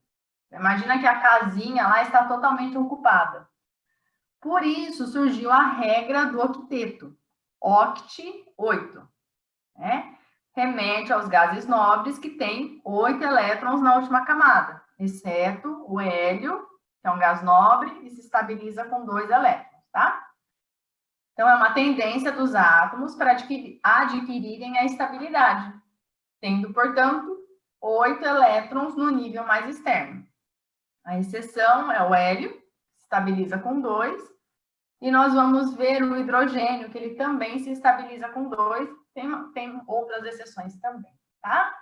Imagina que a casinha lá está totalmente ocupada. Por isso, surgiu a regra do octeto, oct 8, né? Remete aos gases nobres que têm 8 elétrons na última camada, exceto o hélio, que é um gás nobre e se estabiliza com 2 elétrons, tá? Então, é uma tendência dos átomos para adquirirem a estabilidade, tendo, portanto, 8 elétrons no nível mais externo. A exceção é o hélio, que se estabiliza com 2, e nós vamos ver o hidrogênio, que ele também se estabiliza com 2, tem outras exceções também, tá?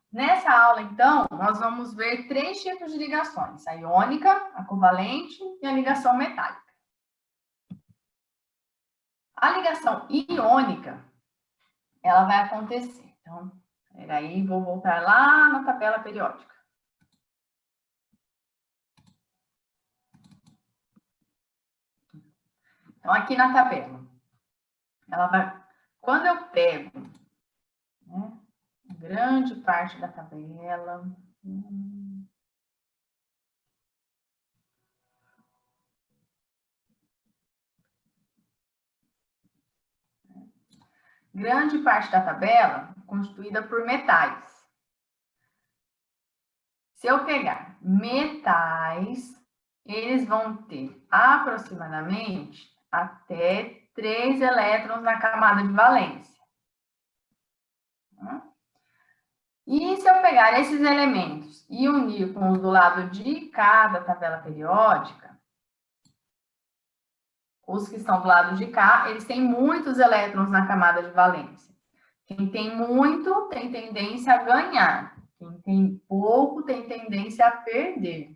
Nessa aula, então, nós vamos ver 3 tipos de ligações, a iônica, a covalente e a ligação metálica. A ligação iônica, ela vai acontecer. Então, peraí, vou voltar lá na tabela periódica. Então, aqui na tabela, ela vai... Quando eu pego, né, grande parte da tabela... Grande parte da tabela constituída por metais. Se eu pegar metais, eles vão ter aproximadamente até 3 elétrons na camada de valência. E se eu pegar esses elementos e unir com os do lado de cá da tabela periódica, os que estão do lado de cá, eles têm muitos elétrons na camada de valência. Quem tem muito tem tendência a ganhar. Quem tem pouco tem tendência a perder.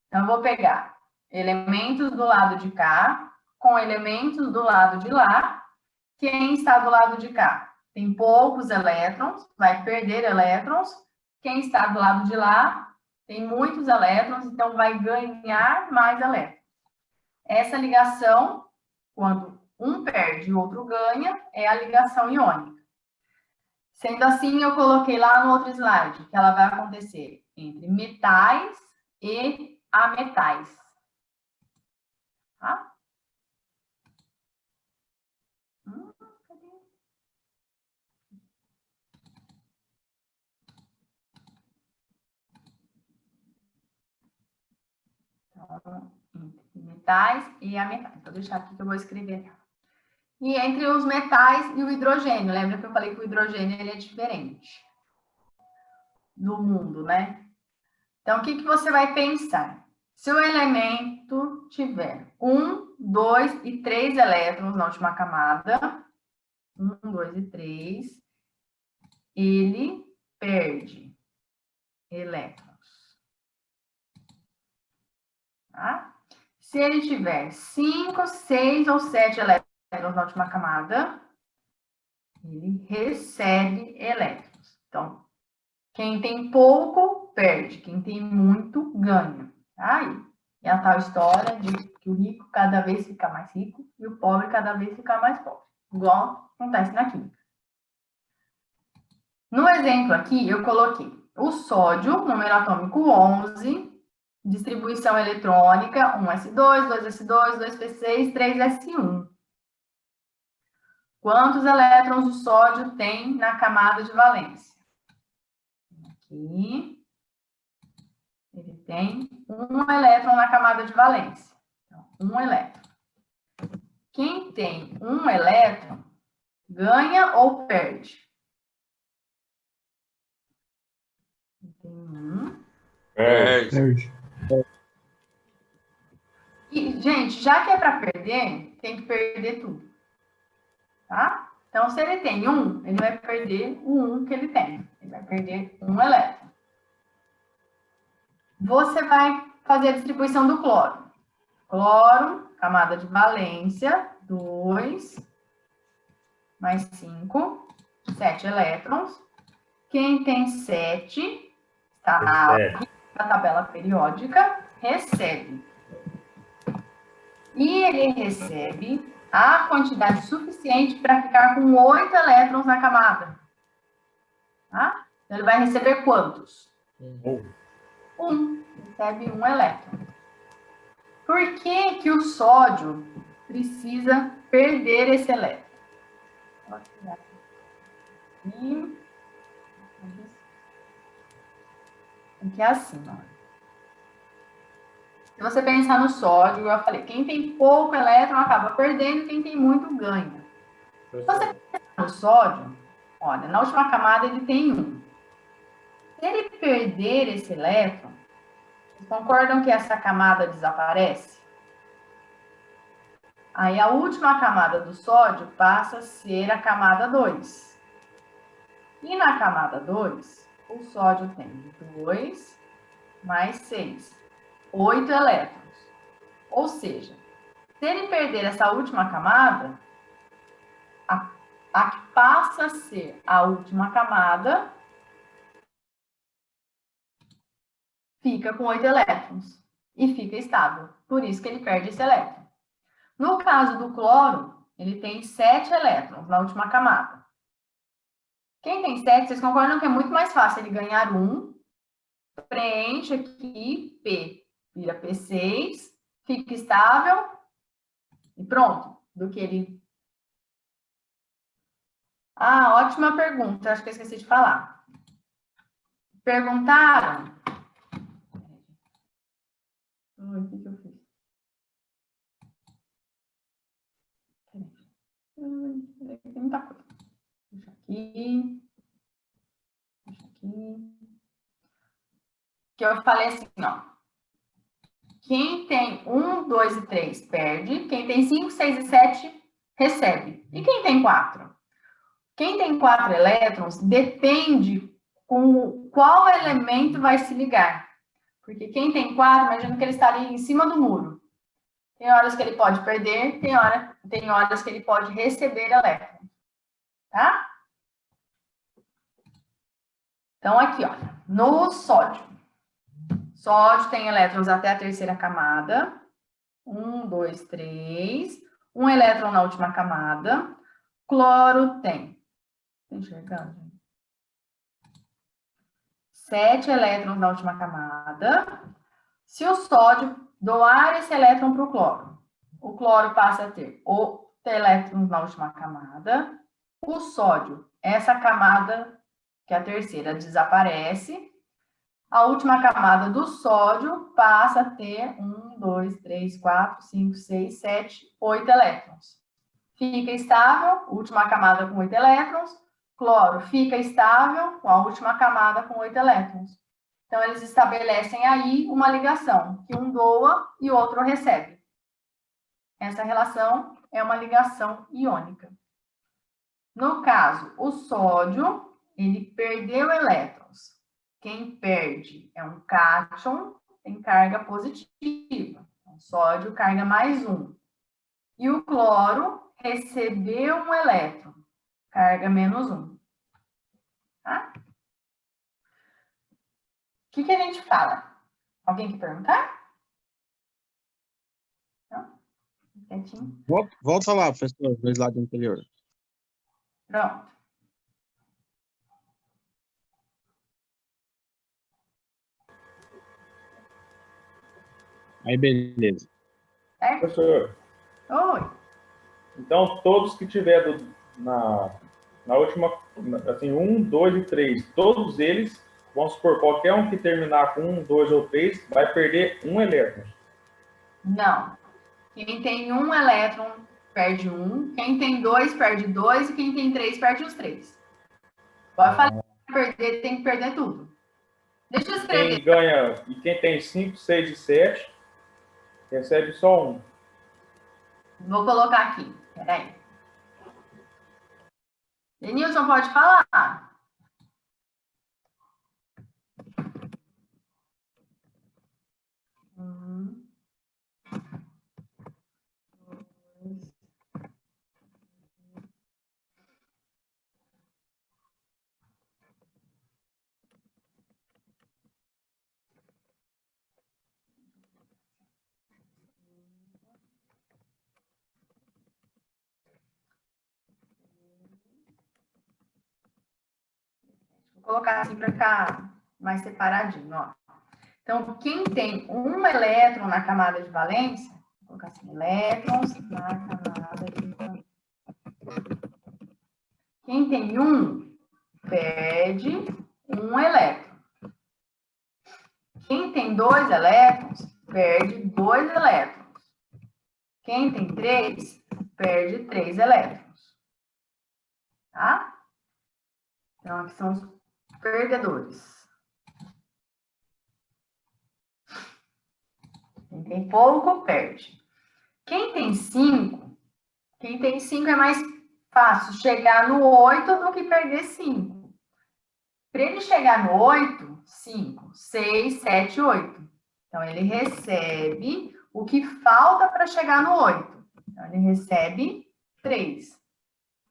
Então, eu vou pegar elementos do lado de cá com elementos do lado de lá. Quem está do lado de cá tem poucos elétrons, vai perder elétrons. Quem está do lado de lá tem muitos elétrons, então vai ganhar mais elétrons. Essa ligação, quando um perde e o outro ganha, é a ligação iônica. Sendo assim, eu coloquei lá no outro slide, que ela vai acontecer entre metais e ametais. Tá? Então, entre metais e ametais. Vou deixar aqui que eu vou escrever. E entre os metais e o hidrogênio. Lembra que eu falei que o hidrogênio ele é diferente. do mundo, né? Então, o que você vai pensar? Se o elemento tiver 1, 2 e 3 elétrons na última camada, 1, 2 e 3, ele perde elétrons. Tá? Se ele tiver 5, 6 ou 7 elétrons na última camada, ele recebe elétrons. Então, quem tem pouco, perde. Quem tem muito, ganha. Tá? E a tal história de que o rico cada vez fica mais rico e o pobre cada vez fica mais pobre. Igual acontece na química. No exemplo aqui, eu coloquei o sódio, número atômico 11, distribuição eletrônica, 1s2, 2s2, 2p6, 3s1. Quantos elétrons o sódio tem na camada de valência? Aqui, ele tem 1 elétron na camada de valência. Então, 1 elétron. Quem tem 1 elétron, ganha ou perde? Tem 1. Perde. E, gente, já que é para perder, tem que perder tudo. Tá? Então, se ele tem 1, ele vai perder o 1 que ele tem. Ele vai perder 1 elétron. Você vai fazer a distribuição do cloro. Cloro, camada de valência, 2, mais 5, 7 elétrons. Quem tem 7, está na tabela periódica, recebe. E ele recebe a quantidade suficiente para ficar com 8 elétrons na camada. Tá? Então, ele vai receber quantos? 1. Recebe 1 elétron. Por que que o sódio precisa perder esse elétron? Vou tirar aqui. Aqui é assim, ó. Se você pensar no sódio, eu falei, quem tem pouco elétron acaba perdendo, quem tem muito ganha. Se você pensar no sódio, olha, na última camada ele tem 1. Se ele perder esse elétron, vocês concordam que essa camada desaparece? Aí a última camada do sódio passa a ser a camada 2. E na camada 2, o sódio tem 2 mais 6. 8 elétrons. Ou seja, se ele perder essa última camada, a que passa a ser a última camada fica com 8 elétrons e fica estável. Por isso que ele perde esse elétron. No caso do cloro, ele tem 7 elétrons na última camada. Quem tem 7, vocês concordam que é muito mais fácil ele ganhar 1, preenche aqui, P vira P6, fica estável e pronto, do que ele... Ah, ótima pergunta, acho que eu esqueci de falar. Perguntaram... O que eu fiz? Tem muita coisa. Deixa aqui. Deixa aqui. Que eu falei assim, ó. Quem tem 1, 2 e 3 perde. Quem tem 5, 6 e 7 recebe. E quem tem 4? Quem tem 4 elétrons depende com qual elemento vai se ligar. Porque quem tem 4, imagina que ele está ali em cima do muro. Tem horas que ele pode perder, tem horas que ele pode receber elétrons. Tá? Então, aqui, ó, no sódio. Sódio tem elétrons até a terceira camada. 1, 2, 3. 1 elétron na última camada. Cloro tem. Tá enxergando? 7 elétrons na última camada. Se o sódio doar esse elétron para o cloro passa a ter 8 elétrons na última camada. O sódio, essa camada, que é a terceira, desaparece. A última camada do sódio passa a ter 1, 2, 3, 4, 5, 6, 7, 8 elétrons. Fica estável, última camada com 8 elétrons. cloro fica estável com a última camada com 8 elétrons. Então, eles estabelecem aí uma ligação, que um doa e o outro recebe. Essa relação é uma ligação iônica. No caso, o sódio, ele perdeu elétrons. Quem perde é um cátion, tem carga positiva. Então, sódio, carga mais 1. E o cloro recebeu um elétron, carga menos 1. Tá? O que a gente fala? Alguém quer perguntar? Não? Quietinho. Volta lá, professor, do slide anterior. Pronto. Aí, beleza. Certo? Professor, Oi. então todos que tiver na última, assim, 1, 2 e 3, todos eles, vamos supor, qualquer um que terminar com 1, 2 ou 3, vai perder um elétron. Não. Quem tem um elétron perde 1, quem tem 2 perde 2 e quem tem 3 perde os 3. Pode falar que perder, tem que perder tudo. Deixa eu escrever. Quem ganha, e quem tem 5, 6 e 7, recebe só 1. Vou colocar aqui. Peraí. Denilson, pode falar? Vou colocar assim para ficar mais separadinho, ó. Então, quem tem um elétron na camada de valência, vou colocar assim, elétrons na camada de valência. Quem tem um, perde um elétron. Quem tem 2 elétrons, perde 2 elétrons. Quem tem 3, perde 3 elétrons. Tá? Então, aqui são os perdedores. Quem tem pouco, perde. Quem tem 5 é mais fácil chegar no 8 do que perder 5. Para ele chegar no 8, 5, 6, 7, 8. Então, ele recebe o que falta para chegar no 8. Então, ele recebe 3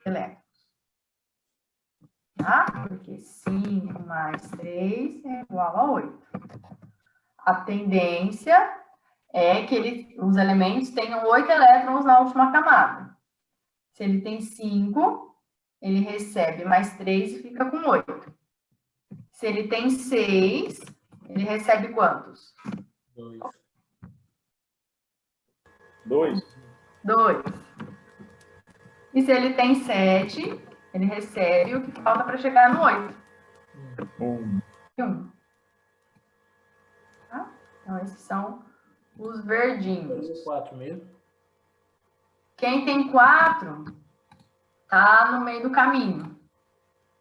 elétrons. Tá? Porque 5 mais 3 é igual a 8. A tendência é que os elementos tenham 8 elétrons na última camada. Se ele tem 5, ele recebe mais 3 e fica com 8. Se ele tem 6, ele recebe quantos? 2. 2. E se ele tem 7, ele recebe o que falta para chegar no 8. 1. Tá? Então, esses são os verdinhos. 4 mesmo. Quem tem 4, tá no meio do caminho.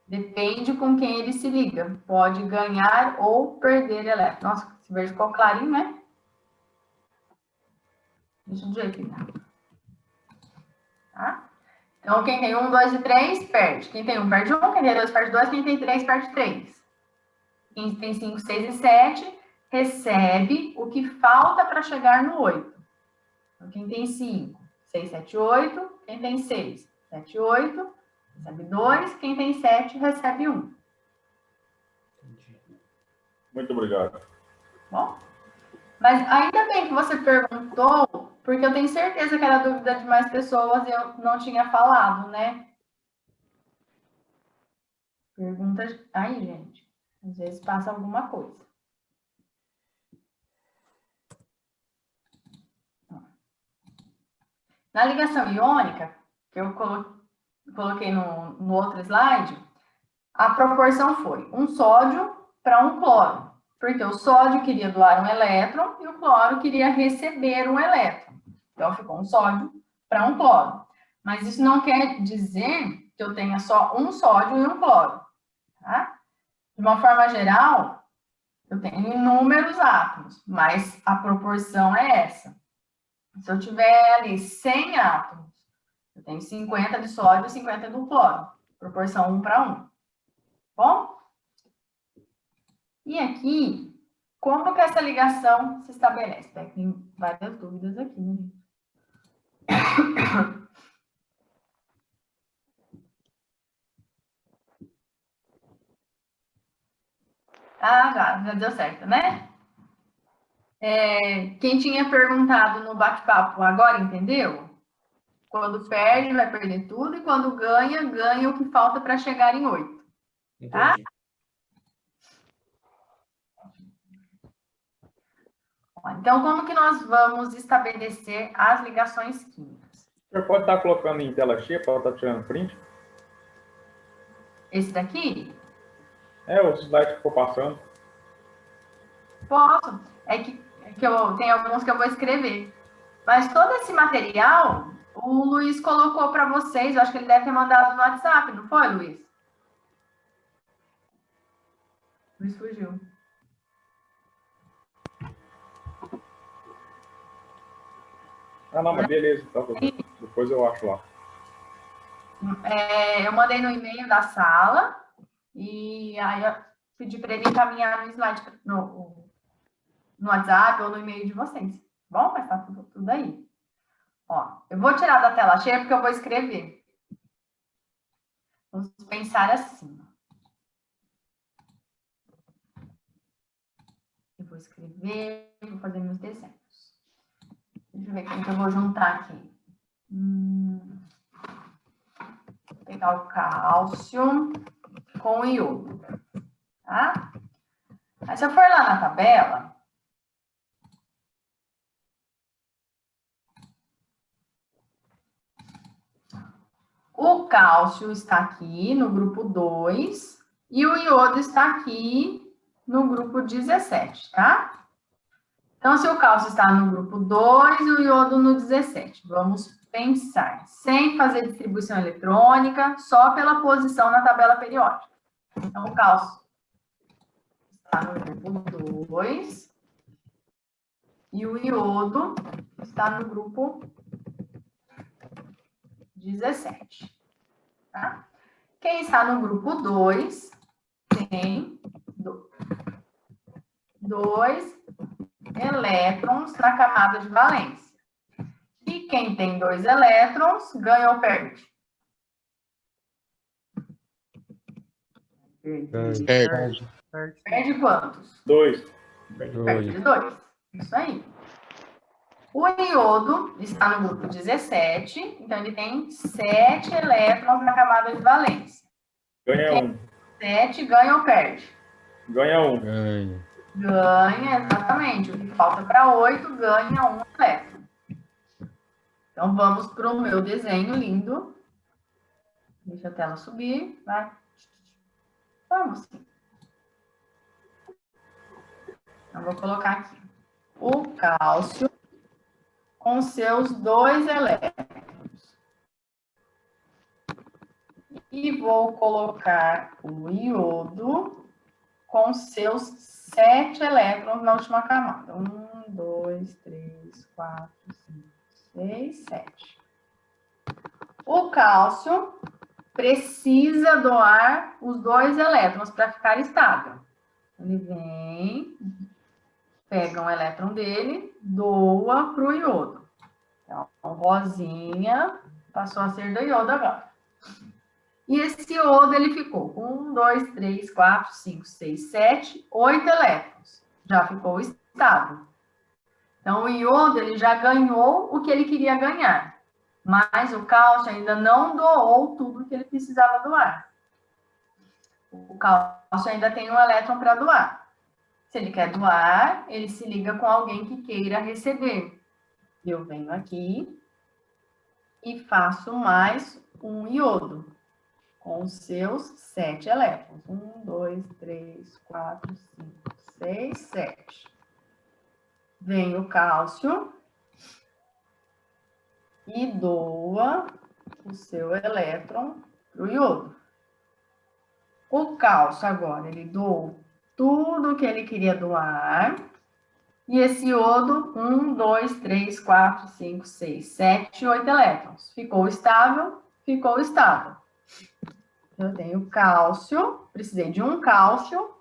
Depende com quem ele se liga. Pode ganhar ou perder elétron. Nossa, esse verde ficou clarinho, né? Deixa eu ver aqui. Tá? Então, quem tem 1, 2 e 3, perde. Quem tem 1, perde 1. Quem tem 2, perde 2. Quem tem 3, perde 3. Quem tem 5, 6 e 7, recebe o que falta para chegar no 8. Então, quem tem 5, 6, 7, 8. Quem tem 6, 7, 8, recebe 2. Quem tem 7, recebe 1. Muito obrigado. Bom, mas ainda bem que você perguntou, porque eu tenho certeza que era dúvida de mais pessoas e eu não tinha falado, né? Pergunta aí, gente. Às vezes passa alguma coisa. Na ligação iônica, que eu coloquei no outro slide, a proporção foi um sódio para um cloro. Porque o sódio queria doar um elétron e o cloro queria receber um elétron. Então, ficou um sódio para um cloro. Mas isso não quer dizer que eu tenha só um sódio e um cloro, tá? De uma forma geral, eu tenho inúmeros átomos, mas a proporção é essa. Se eu tiver ali 100 átomos, eu tenho 50 de sódio e 50 do cloro, proporção 1 para 1. Bom? E aqui, como que essa ligação se estabelece? Tem várias dúvidas aqui, né? Ah, já deu certo, né? Quem tinha perguntado no bate-papo agora entendeu? Quando perde, vai perder tudo, e quando ganha, ganha o que falta para chegar em 8. Tá? Então, como que nós vamos estabelecer as ligações químicas? O senhor pode estar colocando em tela cheia para estar tirando print? Esse daqui? O slide que ficou passando. Posso. É que eu tenho alguns que eu vou escrever. Mas todo esse material, o Luiz colocou para vocês. Eu acho que ele deve ter mandado no WhatsApp, não foi, Luiz? Luiz fugiu. Ah, não, mas beleza. Tá, depois eu acho lá. Eu mandei no e-mail da sala e aí eu pedi para ele encaminhar no slide, no WhatsApp ou no e-mail de vocês. Bom, mas tá tudo aí. Ó, eu vou tirar da tela cheia porque eu vou escrever. Vamos pensar assim. Eu vou escrever, vou fazer meus desenhos. Deixa eu ver como que eu vou juntar aqui. Vou pegar o cálcio com o iodo, tá? Aí, se eu for lá na tabela, o cálcio está aqui no grupo 2 e o iodo está aqui no grupo 17, tá? Então, se o cálcio está no grupo 2 e o iodo no 17, vamos pensar, sem fazer distribuição eletrônica, só pela posição na tabela periódica. Então, o cálcio está no grupo 2 e o iodo está no grupo 17. Tá? Quem está no grupo 2 tem 2 elétrons na camada de valência. E quem tem 2 elétrons ganha ou perde? Perde quantos? 2. Perde 2. Isso aí. O iodo está no grupo 17, então ele tem 7 elétrons na camada de valência. Ganha 1. 7 ganha ou perde? Ganha 1. Ganha, exatamente. O que falta para 8 ganha 1 elétron. Então, vamos para o meu desenho lindo. Deixa a tela subir. Vai. Vamos. Então, vou colocar aqui. O cálcio com seus 2 elétrons. E vou colocar o iodo com seus 7 elétrons na última camada. 1, 2, 3, 4, 5, 6, 7. O cálcio precisa doar os 2 elétrons para ficar estável. Ele vem, pega um elétron dele, doa para o iodo. Então, rosinha passou a ser do iodo agora. E esse iodo, ele ficou 1, 2, 3, 4, 5, 6, 7, 8 elétrons. Já ficou estável. Então, o iodo, ele já ganhou o que ele queria ganhar. Mas o cálcio ainda não doou tudo que ele precisava doar. O cálcio ainda tem um elétron para doar. Se ele quer doar, ele se liga com alguém que queira receber. Eu venho aqui e faço mais um iodo com os seus 7 elétrons. 1, 2, 3, 4, 5, 6, 7. Vem o cálcio e doa o seu elétron para o iodo. O cálcio agora, ele doou tudo que ele queria doar. E esse iodo, 1, 2, 3, 4, 5, 6, 7, 8 elétrons. Ficou estável? Ficou estável. Eu tenho cálcio, precisei de um cálcio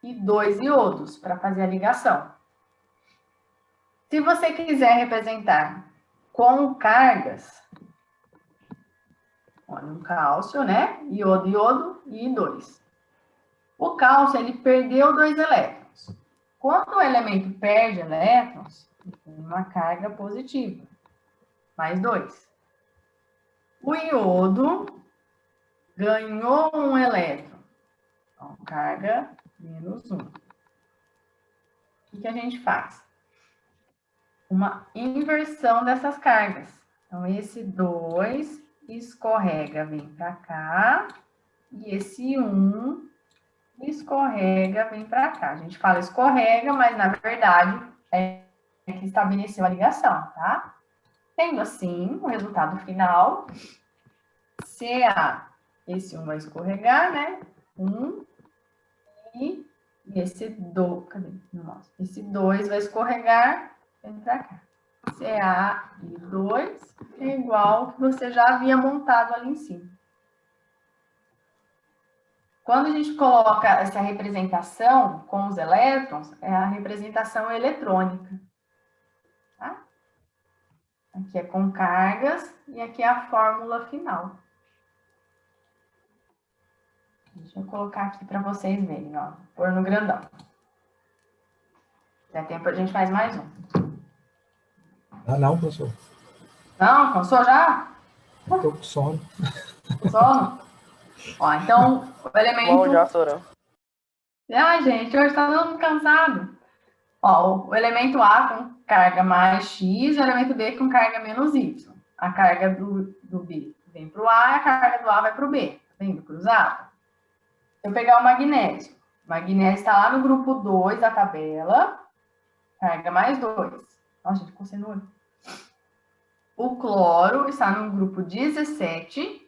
e 2 iodos para fazer a ligação. Se você quiser representar com cargas, olha, um cálcio, né? Iodo, iodo e 2. O cálcio, ele perdeu 2 elétrons. Quando o elemento perde elétrons, ele tem uma carga positiva, mais 2. O iodo ganhou um elétron, então carga menos 1. O que a gente faz? Uma inversão dessas cargas. Então, esse 2 escorrega, vem para cá, e esse 1 escorrega, vem para cá. A gente fala escorrega, mas na verdade é que estabeleceu a ligação, tá? Tendo assim, o resultado final, CA, esse 1 vai escorregar, né? 1, e esse 2, cadê? Nossa, esse 2 vai escorregar, vem para cá. CA e 2 é igual ao que você já havia montado ali em cima. Quando a gente coloca essa representação com os elétrons, é a representação eletrônica. Tá? Aqui é com cargas e aqui é a fórmula final. Deixa eu colocar aqui para vocês verem, ó. Pôr no grandão. Se der tempo, a gente faz mais um. Ah, não, professor. Não, cansou já? Tô com sono. Sono? Ó, então, o elemento... Bom, já, Sorão. Ai, gente, hoje tá todo mundo cansado. Ó, o elemento A com carga mais X, o elemento B com carga menos Y. A carga do B vem para o A e a carga do A vai para o B. Tá vendo? Cruzado. Se eu pegar o magnésio está lá no grupo 2 da tabela, carga mais 2. Nossa, gente, ficou sem olho. O cloro está no grupo 17,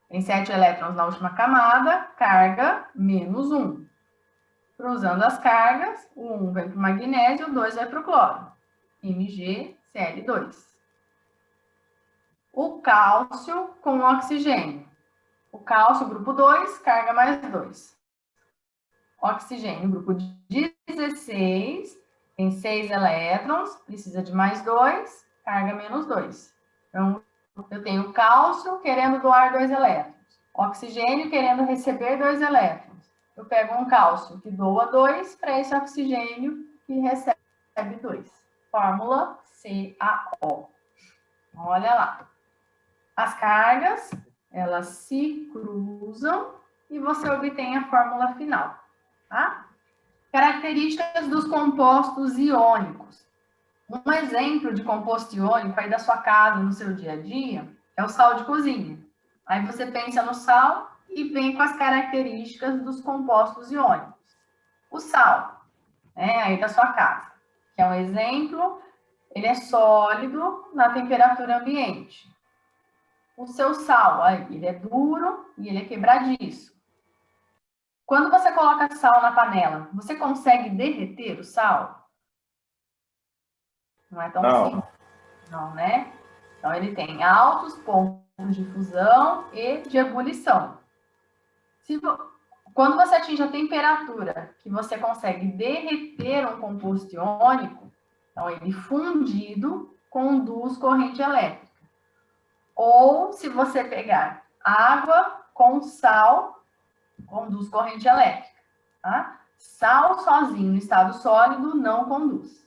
tem 7 elétrons na última camada, carga menos 1. Cruzando as cargas, o 1 vai para o magnésio, o 2 vai para o cloro. MgCl2. O cálcio com o oxigênio. O cálcio, grupo 2, carga mais 2. Oxigênio, grupo 16, tem 6 elétrons, precisa de mais 2, carga menos 2. Então, eu tenho cálcio querendo doar 2 elétrons. Oxigênio querendo receber 2 elétrons. Eu pego um cálcio que doa 2 para esse oxigênio que recebe 2. Fórmula CaO. Olha lá. As cargas, elas se cruzam e você obtém a fórmula final. Tá? Características dos compostos iônicos. Um exemplo de composto iônico aí da sua casa, no seu dia a dia, é o sal de cozinha. Aí você pensa no sal e vem com as características dos compostos iônicos. O sal, né, aí da sua casa, que é um exemplo, ele é sólido na temperatura ambiente. O seu sal, aí, ele é duro e ele é quebradiço. Quando você coloca sal na panela, você consegue derreter o sal? Não é tão simples. Não, né? Então, ele tem altos pontos de fusão e de ebulição. Quando você atinge a temperatura que você consegue derreter um composto iônico, então ele fundido conduz corrente elétrica. Ou se você pegar água com sal, conduz corrente elétrica. Tá? Sal sozinho no estado sólido não conduz.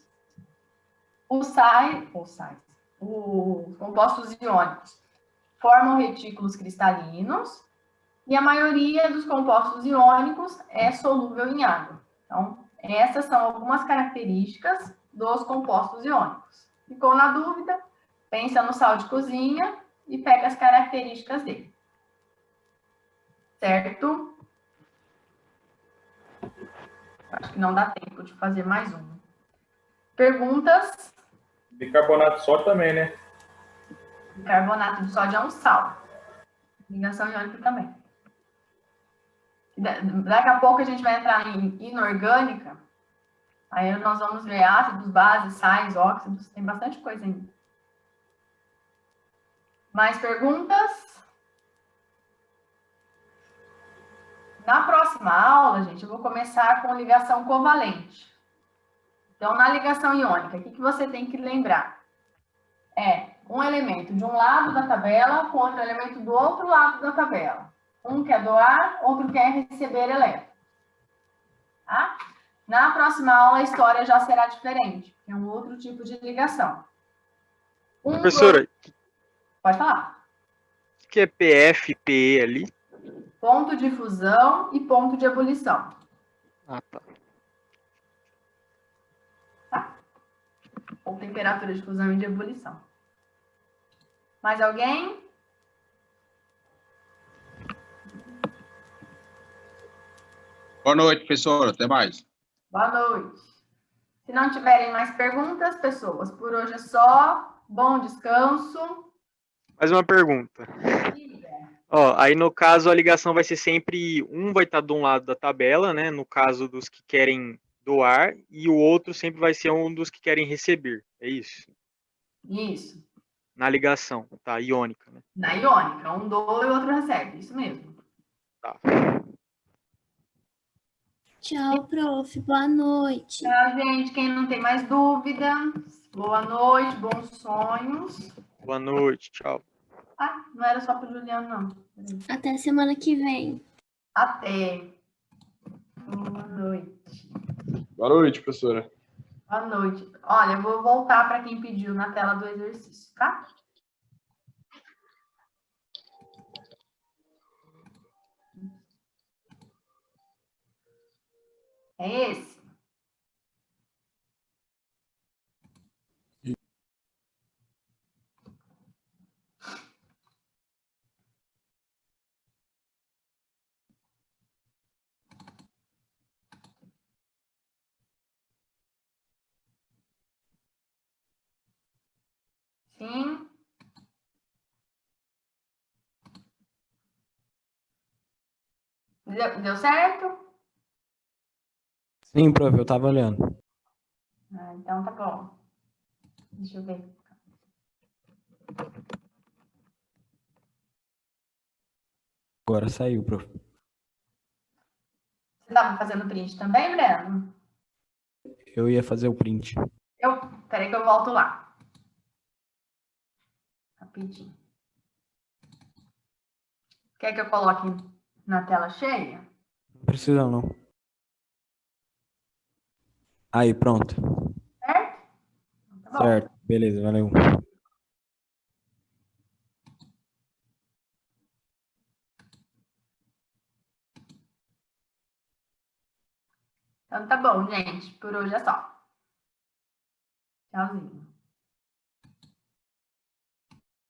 Os compostos iônicos formam retículos cristalinos e a maioria dos compostos iônicos é solúvel em água. Então, essas são algumas características dos compostos iônicos. Ficou na dúvida? Pensa no sal de cozinha e pega as características dele. Certo? Acho que não dá tempo de fazer mais um. Perguntas? Bicarbonato de sódio também, né? Bicarbonato de sódio é um sal. Ligação iônica também. Daqui a pouco a gente vai entrar em inorgânica. Aí nós vamos ver ácidos, bases, sais, óxidos. Tem bastante coisa ainda. Mais perguntas? Na próxima aula, gente, eu vou começar com ligação covalente. Então, na ligação iônica, o que você tem que lembrar? É um elemento de um lado da tabela com outro elemento do outro lado da tabela. Um quer doar, outro quer receber elétron. Tá? Na próxima aula, a história já será diferente. É um outro tipo de ligação. Professora, Pode falar. o que é PF e PE ali? Ponto de fusão e ponto de ebulição. Ah, tá. Ou temperatura de fusão e de ebulição. Mais alguém? Boa noite, professora. Até mais. Boa noite. Se não tiverem mais perguntas, pessoas, por hoje é só. Bom descanso. Mais uma pergunta. Ó, aí no caso a ligação vai ser sempre, um vai estar de um lado da tabela, né? No caso dos que querem doar, e o outro sempre vai ser um dos que querem receber. É isso? Isso. Na ligação, tá? Iônica, né? Na iônica, um doa e o outro recebe. Isso mesmo. Tá. Tchau, prof. Boa noite. Tchau, gente. Quem não tem mais dúvidas, boa noite, bons sonhos. Boa noite, tchau. Ah, não era só para o Juliano, não. Até semana que vem. Até. Boa noite. Boa noite, professora. Boa noite. Olha, eu vou voltar para quem pediu na tela do exercício, tá? É esse? Sim. Deu certo? Sim, prof, eu tava olhando. Ah, então tá bom. Deixa eu ver. Agora saiu, prof. Você estava fazendo print também, Breno? Eu ia fazer o print. Peraí que eu volto lá. Rapidinho. Quer que eu coloque na tela cheia? Não precisa, não. Aí, pronto. Certo? Tá bom. Certo, beleza, valeu. Então tá bom, gente. Por hoje é só. Tchauzinho.